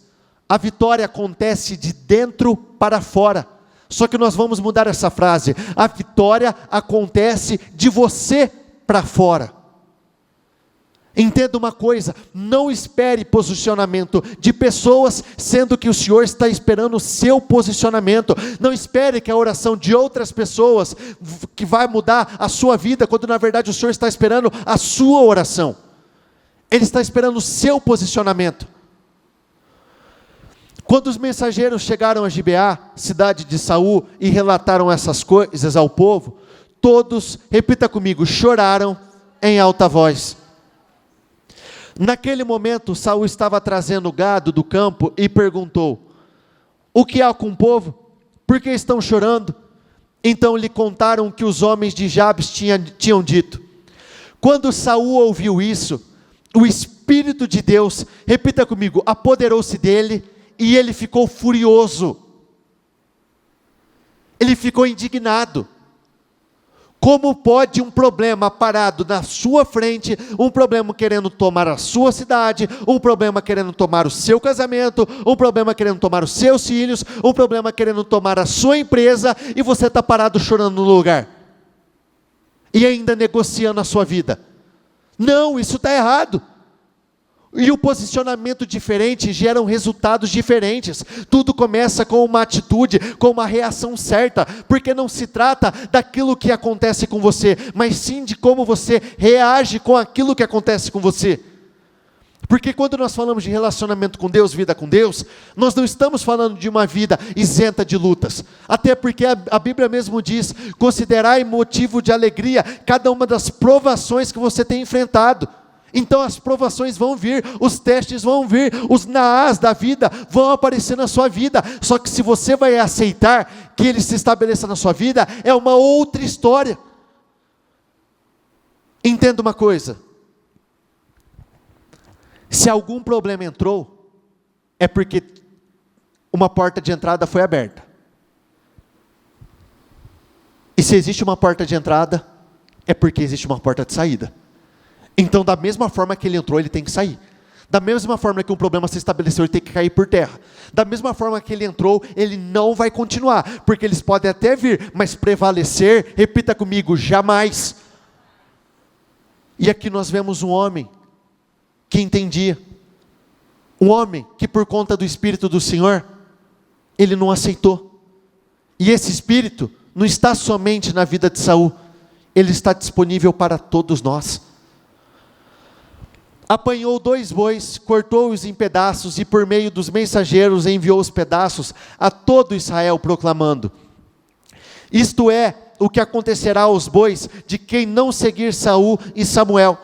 a vitória acontece de dentro para fora, só que nós vamos mudar essa frase, a vitória acontece de você para fora. Entenda uma coisa, não espere posicionamento de pessoas, sendo que o Senhor está esperando o seu posicionamento. Não espere que a oração de outras pessoas, que vai mudar a sua vida, quando na verdade o Senhor está esperando a sua oração. Ele está esperando o seu posicionamento. Quando os mensageiros chegaram a Gibeá, cidade de Saul, e relataram essas coisas ao povo, todos, repita comigo, choraram em alta voz. Naquele momento, Saul estava trazendo gado do campo e perguntou: o que há com o povo? Por que estão chorando? Então lhe contaram o que os homens de Jabes tinham dito. Quando Saul ouviu isso, o Espírito de Deus, repita comigo, apoderou-se dele e ele ficou furioso. Ele ficou indignado. Como pode um problema parado na sua frente, um problema querendo tomar a sua cidade, um problema querendo tomar o seu casamento, um problema querendo tomar os seus filhos, um problema querendo tomar a sua empresa, e você está parado chorando no lugar? E ainda negociando a sua vida? Não, isso está errado. E o posicionamento diferente gera resultados diferentes. Tudo começa com uma atitude, com uma reação certa, porque não se trata daquilo que acontece com você, mas sim de como você reage com aquilo que acontece com você. Porque quando nós falamos de relacionamento com Deus, vida com Deus, nós não estamos falando de uma vida isenta de lutas. Até porque a Bíblia mesmo diz: considerai motivo de alegria cada uma das provações que você tem enfrentado. Então as provações vão vir, os testes vão vir, os naás da vida vão aparecer na sua vida. Só que se você vai aceitar que ele se estabeleça na sua vida, é uma outra história. Entenda uma coisa: se algum problema entrou, é porque uma porta de entrada foi aberta. E se existe uma porta de entrada, é porque existe uma porta de saída. Então, da mesma forma que ele entrou, ele tem que sair. Da mesma forma que um problema se estabeleceu, ele tem que cair por terra. Da mesma forma que ele entrou, ele não vai continuar, porque eles podem até vir, mas prevalecer, repita comigo, jamais. E aqui nós vemos um homem que entendia, um homem que por conta do Espírito do Senhor, ele não aceitou. E esse Espírito não está somente na vida de Saul, ele está disponível para todos nós. Apanhou 2 bois, cortou-os em pedaços e por meio dos mensageiros enviou os pedaços a todo Israel, proclamando: isto é o que acontecerá aos bois de quem não seguir Saul e Samuel.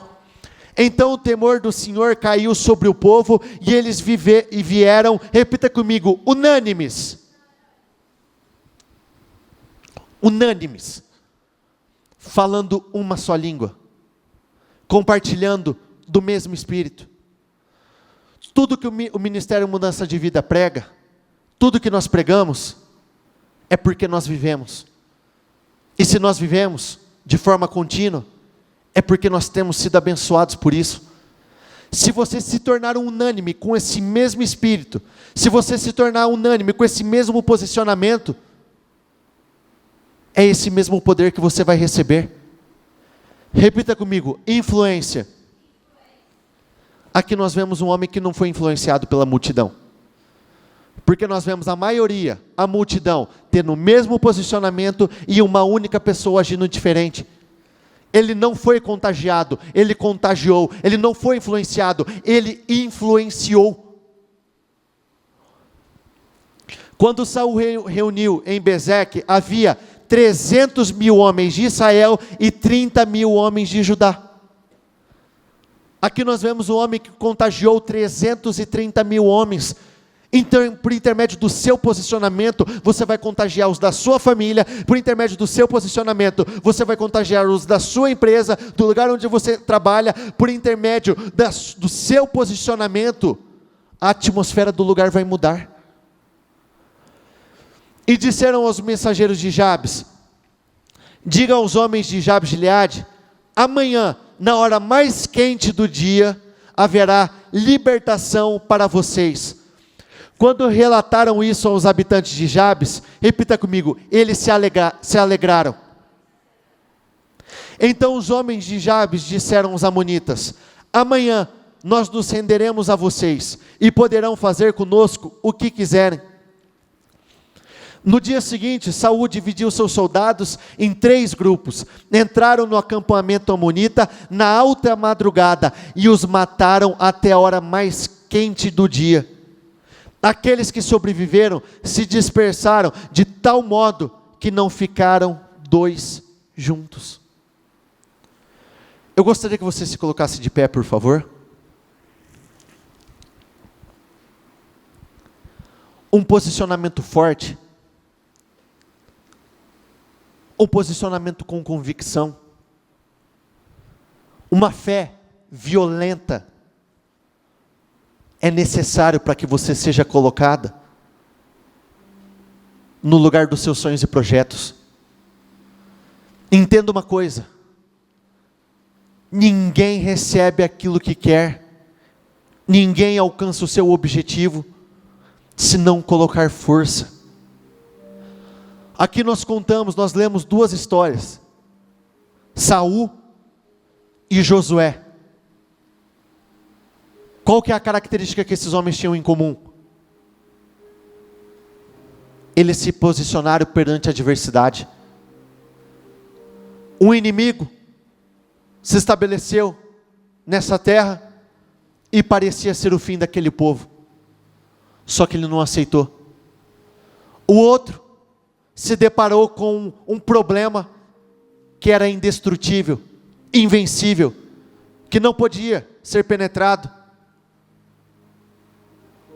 Então o temor do Senhor caiu sobre o povo e eles vieram, repita comigo, unânimes. Unânimes. Falando uma só língua. Compartilhando do mesmo Espírito. Tudo que o Ministério Mudança de Vida prega, tudo que nós pregamos, é porque nós vivemos. E se nós vivemos de forma contínua, é porque nós temos sido abençoados por isso. Se você se tornar unânime com esse mesmo Espírito, se você se tornar unânime com esse mesmo posicionamento, é esse mesmo poder que você vai receber. Repita comigo, influência. Aqui nós vemos um homem que não foi influenciado pela multidão. Porque nós vemos a maioria, a multidão, tendo o mesmo posicionamento e uma única pessoa agindo diferente. Ele não foi contagiado, ele contagiou. Ele não foi influenciado, ele influenciou. Quando Saul reuniu em Bezeque, havia 300 mil homens de Israel e 30 mil homens de Judá. Aqui nós vemos um homem que contagiou 330 mil homens. Então, por intermédio do seu posicionamento, você vai contagiar os da sua família. Por intermédio do seu posicionamento, você vai contagiar os da sua empresa, do lugar onde você trabalha. Por intermédio do seu posicionamento, a atmosfera do lugar vai mudar. E disseram aos mensageiros de Jabes: diga aos homens de Jabes de Gileade, amanhã, na hora mais quente do dia, haverá libertação para vocês. Quando relataram isso aos habitantes de Jabes, repita comigo, eles se alegraram. Então os homens de Jabes disseram aos amonitas: amanhã nós nos renderemos a vocês, e poderão fazer conosco o que quiserem. No dia seguinte, Saul dividiu seus soldados em 3 grupos, entraram no acampamento amonita na alta madrugada, e os mataram até a hora mais quente do dia. Aqueles que sobreviveram se dispersaram de tal modo que não ficaram 2 juntos. Eu gostaria que você se colocasse de pé, por favor. um posicionamento forte, um posicionamento com convicção, uma fé violenta, é necessário para que você seja colocada no lugar dos seus sonhos e projetos. Entenda uma coisa: ninguém recebe aquilo que quer, ninguém alcança o seu objetivo, se não colocar força. Aqui nós lemos duas histórias, Saul e Josué. Qual que é a característica que esses homens tinham em comum? Eles se posicionaram perante a adversidade. Um inimigo se estabeleceu nessa terra e parecia ser o fim daquele povo, só que ele não aceitou. O outro se deparou com um problema que era indestrutível, invencível, que não podia ser penetrado.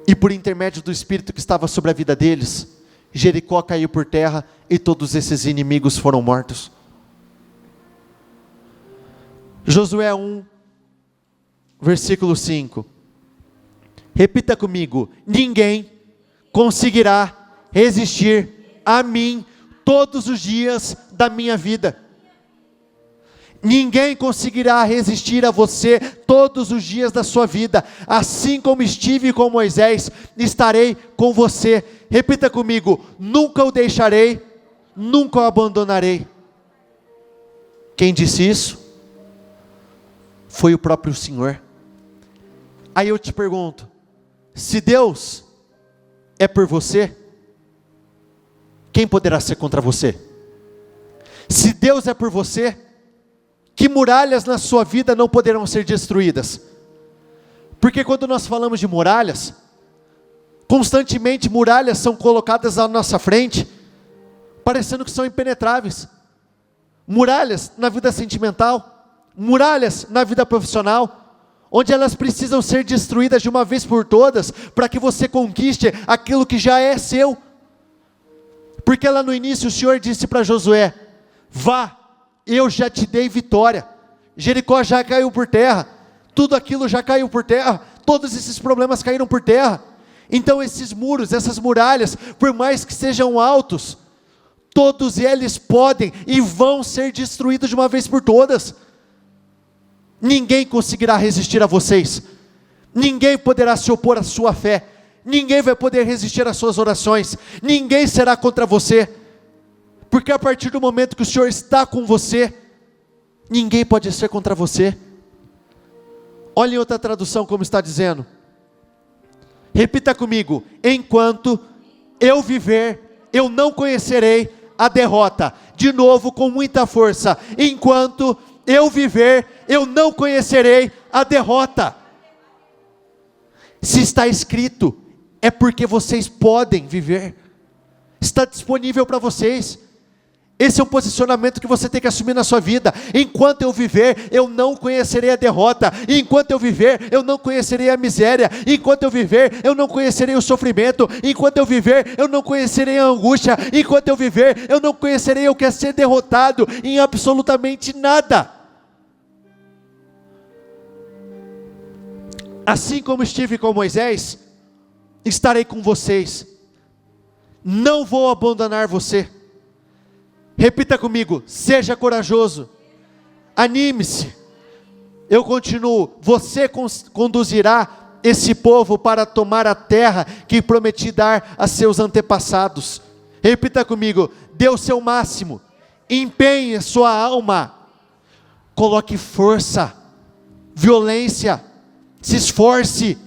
E por intermédio do Espírito que estava sobre a vida deles, Jericó caiu por terra e todos esses inimigos foram mortos. Josué 1, versículo 5. Repita comigo: ninguém conseguirá resistir a mim todos os dias da minha vida. Ninguém conseguirá resistir a você todos os dias da sua vida. Assim como estive com Moisés, estarei com você. Repita comigo: nunca o deixarei, nunca o abandonarei. Quem disse isso? Foi o próprio Senhor. Aí eu te pergunto: se Deus é por você, quem poderá ser contra você? Se Deus é por você, que muralhas na sua vida não poderão ser destruídas? Porque quando nós falamos de muralhas, constantemente muralhas são colocadas à nossa frente, parecendo que são impenetráveis. Muralhas na vida sentimental, muralhas na vida profissional, onde elas precisam ser destruídas de uma vez por todas, para que você conquiste aquilo que já é seu. Porque lá no início o Senhor disse para Josué: vá, eu já te dei vitória, Jericó já caiu por terra, tudo aquilo já caiu por terra, todos esses problemas caíram por terra. Então esses muros, essas muralhas, por mais que sejam altos, todos eles podem e vão ser destruídos de uma vez por todas. Ninguém conseguirá resistir a vocês, ninguém poderá se opor à sua fé, ninguém vai poder resistir às suas orações, ninguém será contra você, porque a partir do momento que o Senhor está com você, ninguém pode ser contra você. Olha em outra tradução como está dizendo. Repita comigo: enquanto eu viver, eu não conhecerei a derrota. De novo, com muita força: enquanto eu viver, eu não conhecerei a derrota. Se está escrito, é porque vocês podem viver, está disponível para vocês. Esse é um posicionamento que você tem que assumir na sua vida. Enquanto eu viver, eu não conhecerei a derrota. Enquanto eu viver, eu não conhecerei a miséria. Enquanto eu viver, eu não conhecerei o sofrimento. Enquanto eu viver, eu não conhecerei a angústia. Enquanto eu viver, eu não conhecerei o que é ser derrotado em absolutamente nada. Assim como estive com Moisés, estarei com vocês. Não vou abandonar você. Repita comigo: seja corajoso, anime-se. Eu continuo: você conduzirá esse povo para tomar a terra que prometi dar a seus antepassados. Repita comigo: dê o seu máximo, empenhe sua alma, coloque força, violência, se esforce,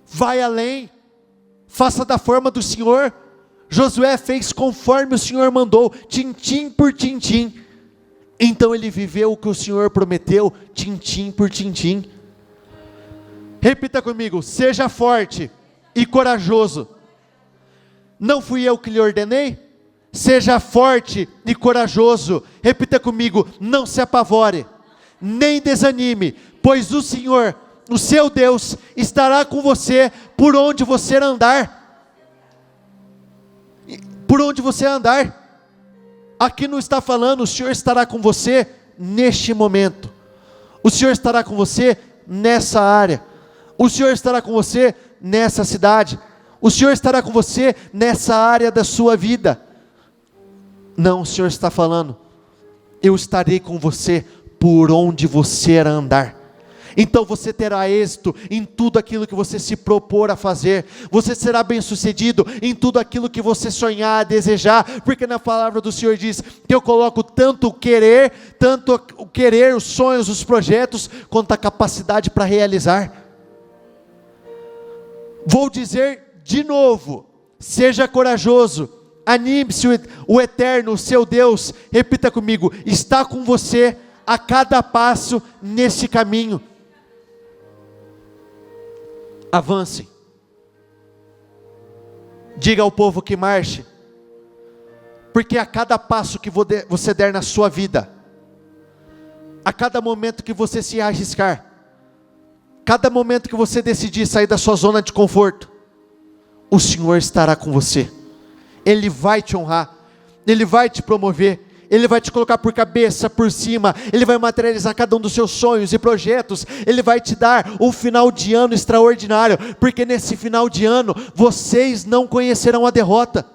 vai além, faça da forma do Senhor. Josué fez conforme o Senhor mandou, tintim por tintim. Então ele viveu o que o Senhor prometeu, tintim por tintim. Repita comigo: seja forte e corajoso. Não fui eu que lhe ordenei? Seja forte e corajoso. Repita comigo: não se apavore, nem desanime, pois o Senhor, o seu Deus, estará com você por onde você andar. por onde você andar. Aqui não está falando, o Senhor estará com você neste momento. O Senhor estará com você nessa área. O Senhor estará com você nessa cidade. O Senhor estará com você nessa área da sua vida. Não, o Senhor está falando, eu estarei com você por onde você andar. Então você terá êxito em tudo aquilo que você se propor a fazer. Você será bem sucedido em tudo aquilo que você sonhar, desejar. Porque na palavra do Senhor diz que eu coloco tanto o querer, os sonhos, os projetos, quanto a capacidade para realizar. Vou dizer de novo, seja corajoso, anime-se, o Eterno, o seu Deus, repita comigo, está com você a cada passo nesse caminho. Avance. Diga ao povo que marche. Porque a cada passo que você der na sua vida, a cada momento que você se arriscar, cada momento que você decidir sair da sua zona de conforto, o Senhor estará com você. Ele vai te honrar, Ele vai te promover, Ele vai te colocar por cabeça, por cima, Ele vai materializar cada um dos seus sonhos e projetos, Ele vai te dar um final de ano extraordinário, porque nesse final de ano, vocês não conhecerão a derrota.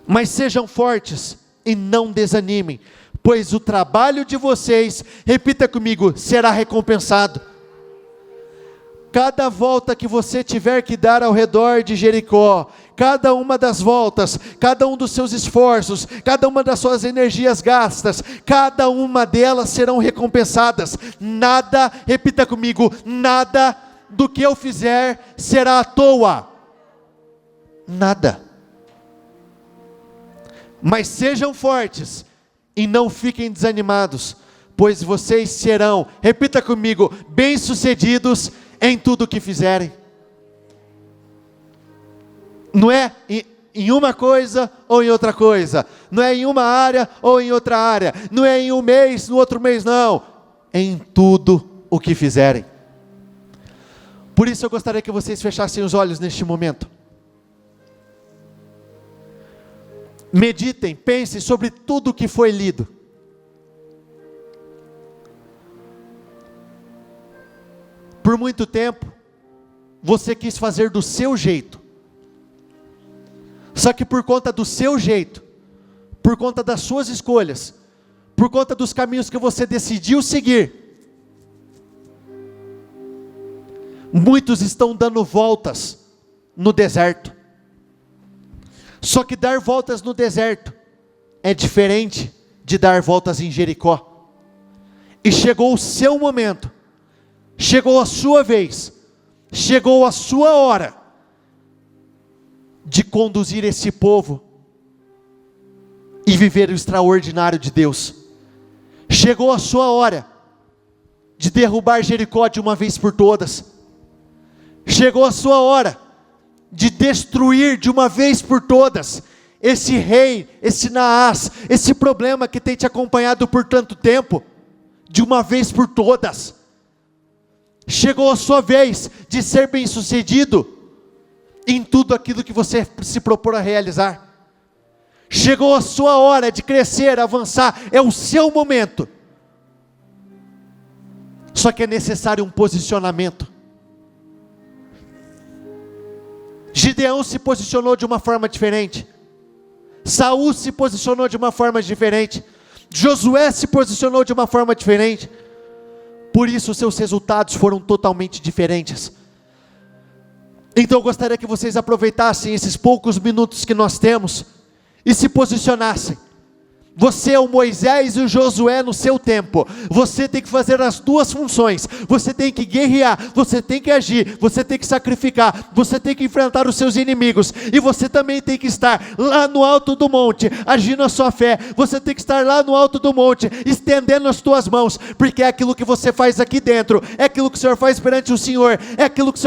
Mas sejam fortes e não desanimem, pois o trabalho de vocês, repita comigo, será recompensado. Cada volta que você tiver que dar ao redor de Jericó, cada uma das voltas, cada um dos seus esforços, cada uma das suas energias gastas, cada uma delas serão recompensadas. Nada, repita comigo, nada do que eu fizer será à toa. Nada. Mas sejam fortes e não fiquem desanimados, pois vocês serão, repita comigo, bem-sucedidos em tudo o que fizerem. Não é em uma coisa ou em outra coisa, não é em uma área ou em outra área, não é em um mês, no outro mês não, em tudo o que fizerem. Por isso eu gostaria que vocês fechassem os olhos neste momento. Meditem, pensem sobre tudo o que foi lido. Por muito tempo, você quis fazer do seu jeito. Só que por conta do seu jeito, por conta das suas escolhas, por conta dos caminhos que você decidiu seguir, muitos estão dando voltas no deserto. Só que dar voltas no deserto é diferente de dar voltas em Jericó. E chegou o seu momento, chegou a sua vez, chegou a sua hora de conduzir esse povo e viver o extraordinário de Deus. Chegou a sua hora de derrubar Jericó de uma vez por todas. Chegou a sua hora de destruir de uma vez por todas esse rei, esse Naás, esse problema que tem te acompanhado por tanto tempo, de uma vez por todas. Chegou a sua vez de ser bem-sucedido em tudo aquilo que você se propor a realizar. Chegou a sua hora de crescer, avançar, é o seu momento. Só que é necessário um posicionamento. Gideão se posicionou de uma forma diferente. Saul se posicionou de uma forma diferente. Josué se posicionou de uma forma diferente. Por isso seus resultados foram totalmente diferentes. Então eu gostaria que vocês aproveitassem esses poucos minutos que nós temos e se posicionassem. Você é o Moisés e o Josué no seu tempo. Você tem que fazer as duas funções. Você tem que guerrear, você tem que agir, você tem que sacrificar, você tem que enfrentar os seus inimigos. E você também tem que estar lá no alto do monte, agindo a sua fé. Você tem que estar lá no alto do monte, estendendo as tuas mãos, porque é aquilo que você faz aqui dentro, é aquilo que o Senhor faz perante o Senhor, é aquilo que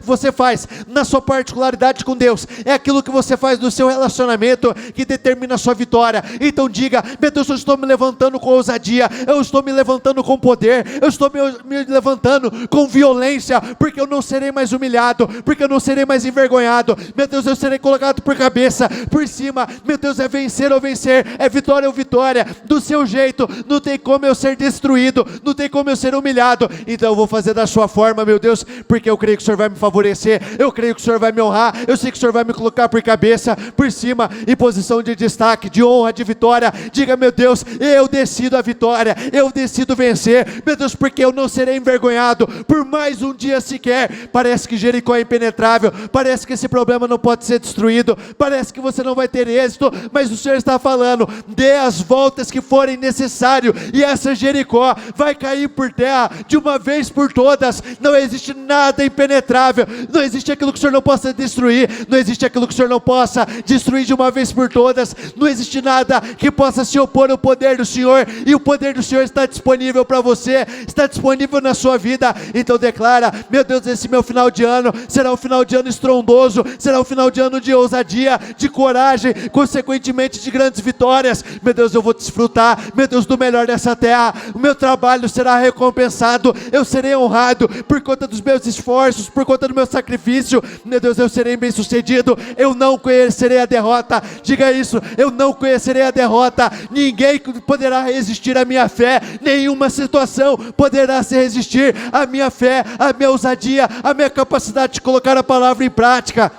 você faz na sua particularidade com Deus, é aquilo que você faz no seu relacionamento que determina a sua vitória. Então diga: diga, meu Deus, eu estou me levantando com ousadia, eu estou me levantando com poder, eu estou me levantando com violência, porque eu não serei mais humilhado, porque eu não serei mais envergonhado, meu Deus, eu serei colocado por cabeça, por cima, meu Deus, é vencer ou vencer, é vitória ou vitória, do seu jeito, não tem como eu ser destruído, não tem como eu ser humilhado, então eu vou fazer da sua forma, meu Deus, porque eu creio que o Senhor vai me favorecer, eu creio que o Senhor vai me honrar, eu sei que o Senhor vai me colocar por cabeça, por cima, em posição de destaque, de honra, de vitória. Diga, meu Deus, eu decido a vitória, eu decido vencer, meu Deus, porque eu não serei envergonhado por mais um dia sequer. Parece que Jericó é impenetrável, parece que esse problema não pode ser destruído, parece que você não vai ter êxito, mas o Senhor está falando, dê as voltas que forem necessário, e essa Jericó vai cair por terra, de uma vez por todas. Não existe nada impenetrável, não existe aquilo que o Senhor não possa destruir, não existe aquilo que o Senhor não possa destruir de uma vez por todas, não existe nada que possa se opor ao poder do Senhor, e o poder do Senhor está disponível para você, está disponível na sua vida. Então declara, meu Deus, esse meu final de ano será um final de ano estrondoso, será um final de ano de ousadia, de coragem, consequentemente de grandes vitórias. Meu Deus, eu vou desfrutar, meu Deus, do melhor dessa terra, o meu trabalho será recompensado, eu serei honrado por conta dos meus esforços, por conta do meu sacrifício. Meu Deus, eu serei bem sucedido, eu não conhecerei a derrota. Diga isso, eu não conhecerei a derrota, ninguém poderá resistir à minha fé, nenhuma situação poderá se resistir à minha fé, à minha ousadia, à minha capacidade de colocar a palavra em prática.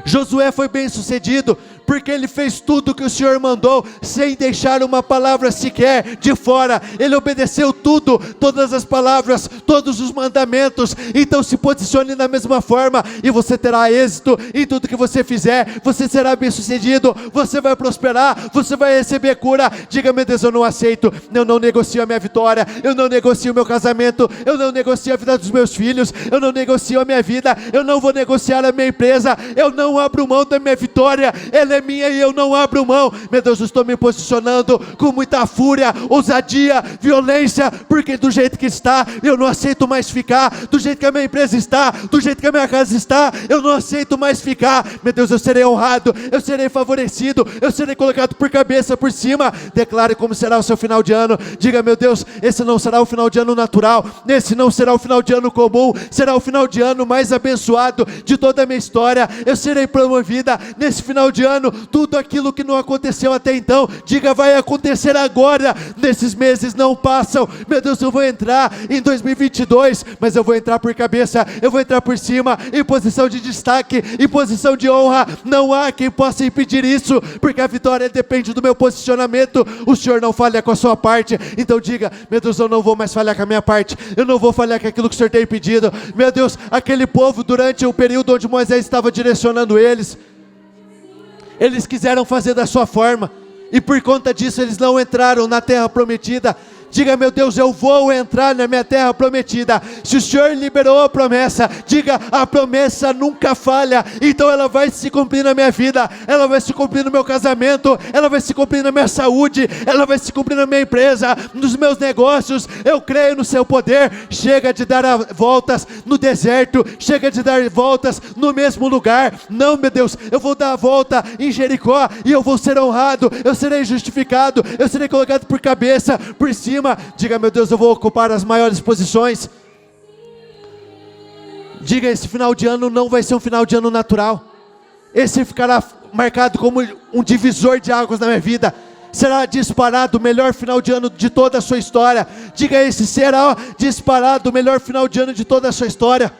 Josué foi bem sucedido, porque ele fez tudo o que o Senhor mandou, sem deixar uma palavra sequer de fora. Ele obedeceu tudo, todas as palavras, todos os mandamentos. Então se posicione da mesma forma, e você terá êxito em tudo que você fizer. Você será bem sucedido, você vai prosperar, você vai receber cura. Diga, meu Deus, eu não aceito, eu não negocio a minha vitória, eu não negocio o meu casamento, eu não negocio a vida dos meus filhos, eu não negocio a minha vida, eu não vou negociar a minha empresa, eu não abro mão da minha vitória, ela é minha e eu não abro mão. Meu Deus, eu estou me posicionando com muita fúria, ousadia, violência, porque do jeito que está, eu não aceito mais ficar, do jeito que a minha empresa está, do jeito que a minha casa está, eu não aceito mais ficar. Meu Deus, eu serei honrado, eu serei favorecido, eu serei colocado por cabeça, por cima. Declare como será o seu final de ano. Diga, meu Deus, esse não será o final de ano natural, esse não será o final de ano comum, será o final de ano mais abençoado de toda a minha história. Eu serei promovida nesse final de ano, tudo aquilo que não aconteceu até então, diga, vai acontecer agora. Nesses meses não passam, meu Deus, eu vou entrar em 2022, mas eu vou entrar por cabeça, eu vou entrar por cima, em posição de destaque, em posição de honra. Não há quem possa impedir isso, porque a vitória depende do meu posicionamento. O Senhor não falha com a sua parte, então diga, meu Deus, eu não vou mais falhar com a minha parte, eu não vou falhar com aquilo que o Senhor tem pedido. Meu Deus, aquele povo, durante o período onde Moisés estava direcionando eles quiseram fazer da sua forma, e por conta disso eles não entraram na terra prometida. Diga, meu Deus, eu vou entrar na minha terra prometida. Se o Senhor liberou a promessa, diga, a promessa nunca falha, então ela vai se cumprir na minha vida, ela vai se cumprir no meu casamento, ela vai se cumprir na minha saúde, ela vai se cumprir na minha empresa, nos meus negócios. Eu creio no seu poder. Chega de dar voltas no deserto, chega de dar voltas no mesmo lugar. Não, meu Deus, eu vou dar a volta em Jericó, e eu vou ser honrado, eu serei justificado, eu serei colocado por cabeça, por cima. Diga, meu Deus, eu vou ocupar as maiores posições. Diga, esse final de ano não vai ser um final de ano natural, esse ficará marcado como um divisor de águas na minha vida. Será disparado o melhor final de ano de toda a sua história. Diga, esse será disparado o melhor final de ano de toda a sua história.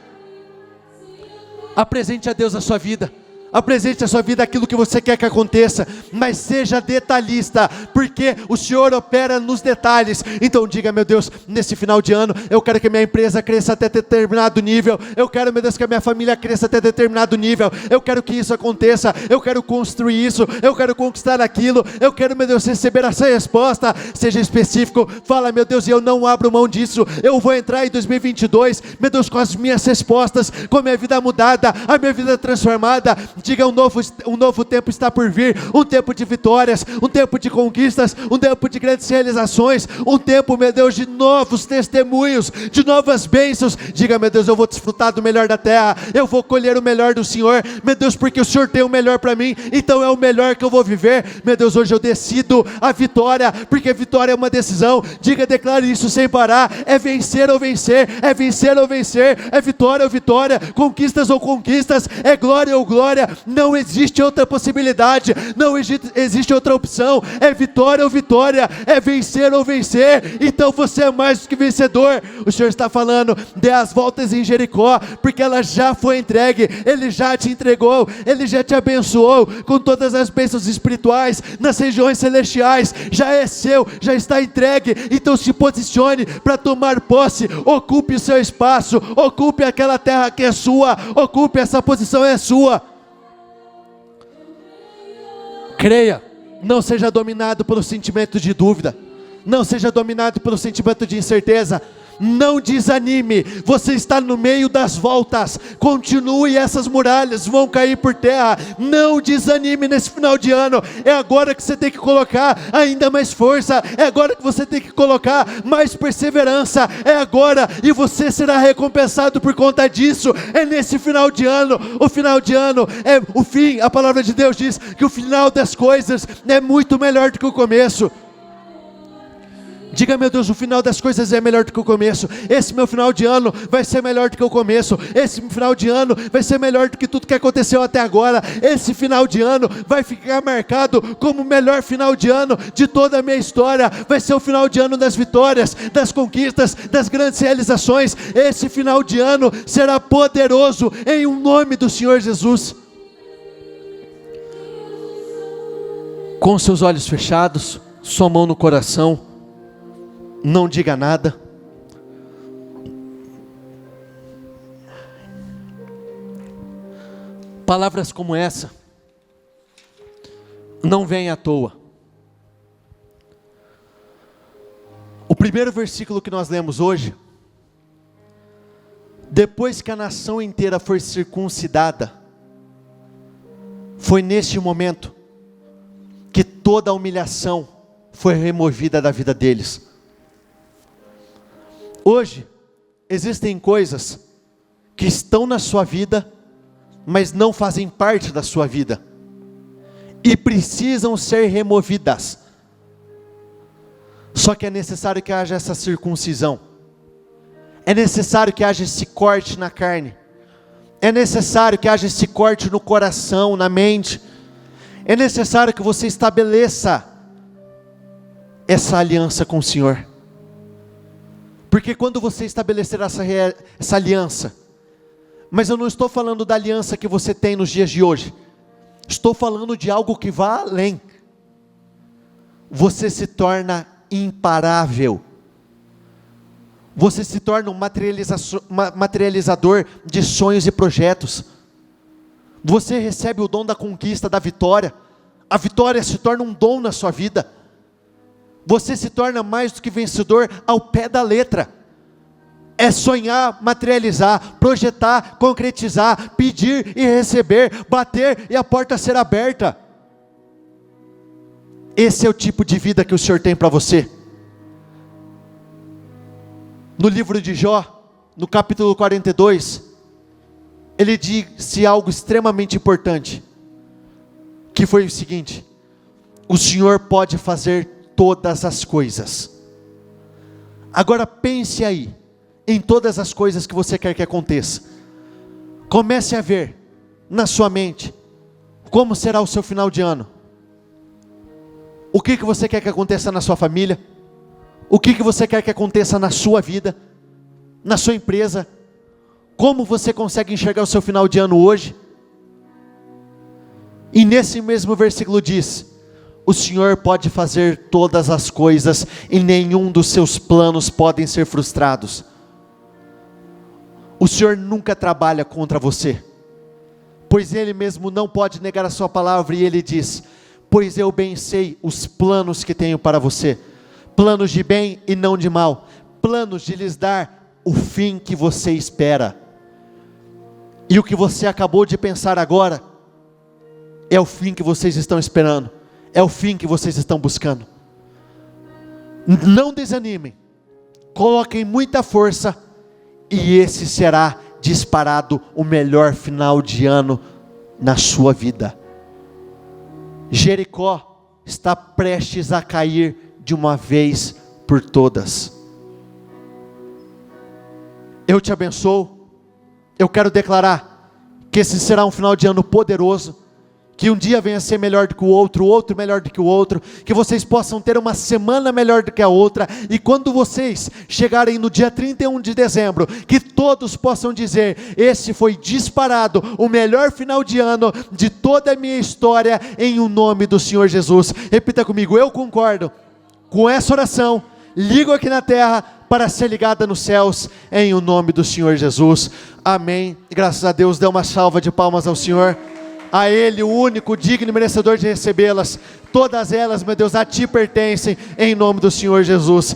Apresente a Deus a sua vida, apresente a sua vida aquilo que você quer que aconteça, mas seja detalhista, porque o Senhor opera nos detalhes. Então diga, meu Deus, nesse final de ano, eu quero que a minha empresa cresça até determinado nível, eu quero, meu Deus, que a minha família cresça até determinado nível, eu quero que isso aconteça, eu quero construir isso, eu quero conquistar aquilo, eu quero, meu Deus, receber essa resposta. Seja específico, fala, meu Deus, e eu não abro mão disso, eu vou entrar em 2022, meu Deus, com as minhas respostas, com a minha vida mudada, a minha vida transformada. Diga: um novo tempo está por vir, um tempo de vitórias, um tempo de conquistas, um tempo de grandes realizações, um tempo, meu Deus, de novos testemunhos, de novas bênçãos. Diga: meu Deus, eu vou desfrutar do melhor da terra, eu vou colher o melhor do Senhor, meu Deus, porque o Senhor tem o melhor para mim, então é o melhor que eu vou viver. Meu Deus, hoje eu decido a vitória, porque vitória é uma decisão. Diga: declare isso sem parar: é vencer ou vencer, é vencer ou vencer, é vitória ou vitória, conquistas ou conquistas, é glória ou glória. Não existe outra possibilidade, não existe outra opção, é vitória ou vitória, é vencer ou vencer. Então você é mais do que vencedor. O Senhor está falando: dê as voltas em Jericó, porque ela já foi entregue, Ele já te entregou, Ele já te abençoou com todas as bênçãos espirituais nas regiões celestiais. Já é seu, já está entregue. Então se posicione para tomar posse, ocupe o seu espaço, ocupe aquela terra que é sua, ocupe essa posição, é sua. Creia, não seja dominado pelo sentimento de dúvida, não seja dominado pelo sentimento de incerteza. Não desanime, você está no meio das voltas, continue, essas muralhas vão cair por terra. Não desanime nesse final de ano, é agora que você tem que colocar ainda mais força, é agora que você tem que colocar mais perseverança, é agora, e você será recompensado por conta disso. É nesse final de ano, o final de ano é o fim. A palavra de Deus diz que o final das coisas é muito melhor do que o começo. Diga: meu Deus, o final das coisas é melhor do que o começo. Esse meu final de ano vai ser melhor do que o começo. Esse final de ano vai ser melhor do que tudo que aconteceu até agora. Esse final de ano vai ficar marcado como o melhor final de ano de toda a minha história. Vai ser o final de ano das vitórias, das conquistas, das grandes realizações. Esse final de ano será poderoso em um nome do Senhor Jesus. Com seus olhos fechados, sua mão no coração, não diga nada. Palavras como essa não vêm à toa. O primeiro versículo que nós lemos hoje: depois que a nação inteira foi circuncidada, foi neste momento que toda a humilhação foi removida da vida deles. Hoje, existem coisas que estão na sua vida, mas não fazem parte da sua vida, e precisam ser removidas. Só que é necessário que haja essa circuncisão, é necessário que haja esse corte na carne, é necessário que haja esse corte no coração, na mente, é necessário que você estabeleça essa aliança com o Senhor. Porque quando você estabelecer essa aliança, mas eu não estou falando da aliança que você tem nos dias de hoje, estou falando de algo que vai além. Você se torna imparável, você se torna um materializador de sonhos e projetos. Você recebe o dom da conquista, da vitória. A vitória se torna um dom na sua vida. Você se torna mais do que vencedor ao pé da letra. É sonhar, materializar, projetar, concretizar, pedir e receber, bater e a porta ser aberta. Esse é o tipo de vida que o Senhor tem para você. No livro de Jó, no capítulo 42, ele disse algo extremamente importante, que foi o seguinte: o Senhor pode fazer todas as coisas. Agora pense aí, em todas as coisas que você quer que aconteça. Comece a ver, na sua mente, como será o seu final de ano. O que você quer que aconteça na sua família? O que você quer que aconteça na sua vida? Na sua empresa? Como você consegue enxergar o seu final de ano hoje? E nesse mesmo versículo diz: o Senhor pode fazer todas as coisas e nenhum dos seus planos podem ser frustrados. O Senhor nunca trabalha contra você, pois Ele mesmo não pode negar a sua palavra, e Ele diz: pois eu bem sei os planos que tenho para você, planos de bem e não de mal, planos de lhes dar o fim que você espera. E o que você acabou de pensar agora, é o fim que vocês estão esperando, é o fim que vocês estão buscando. Não desanimem, coloquem muita força, e esse será disparado o melhor final de ano na sua vida. Jericó está prestes a cair de uma vez por todas. Eu te abençoo. Eu quero declarar que esse será um final de ano poderoso, que um dia venha a ser melhor do que o outro melhor do que o outro, que vocês possam ter uma semana melhor do que a outra, e quando vocês chegarem no dia 31 de dezembro, que todos possam dizer: esse foi disparado o melhor final de ano de toda a minha história, em o nome do Senhor Jesus. Repita comigo: eu concordo com essa oração, ligo aqui na terra para ser ligada nos céus, em o nome do Senhor Jesus. Amém. Graças a Deus. Dê uma salva de palmas ao Senhor. A Ele, o único, digno e merecedor de recebê-las. Todas elas, meu Deus, a Ti pertencem, em nome do Senhor Jesus.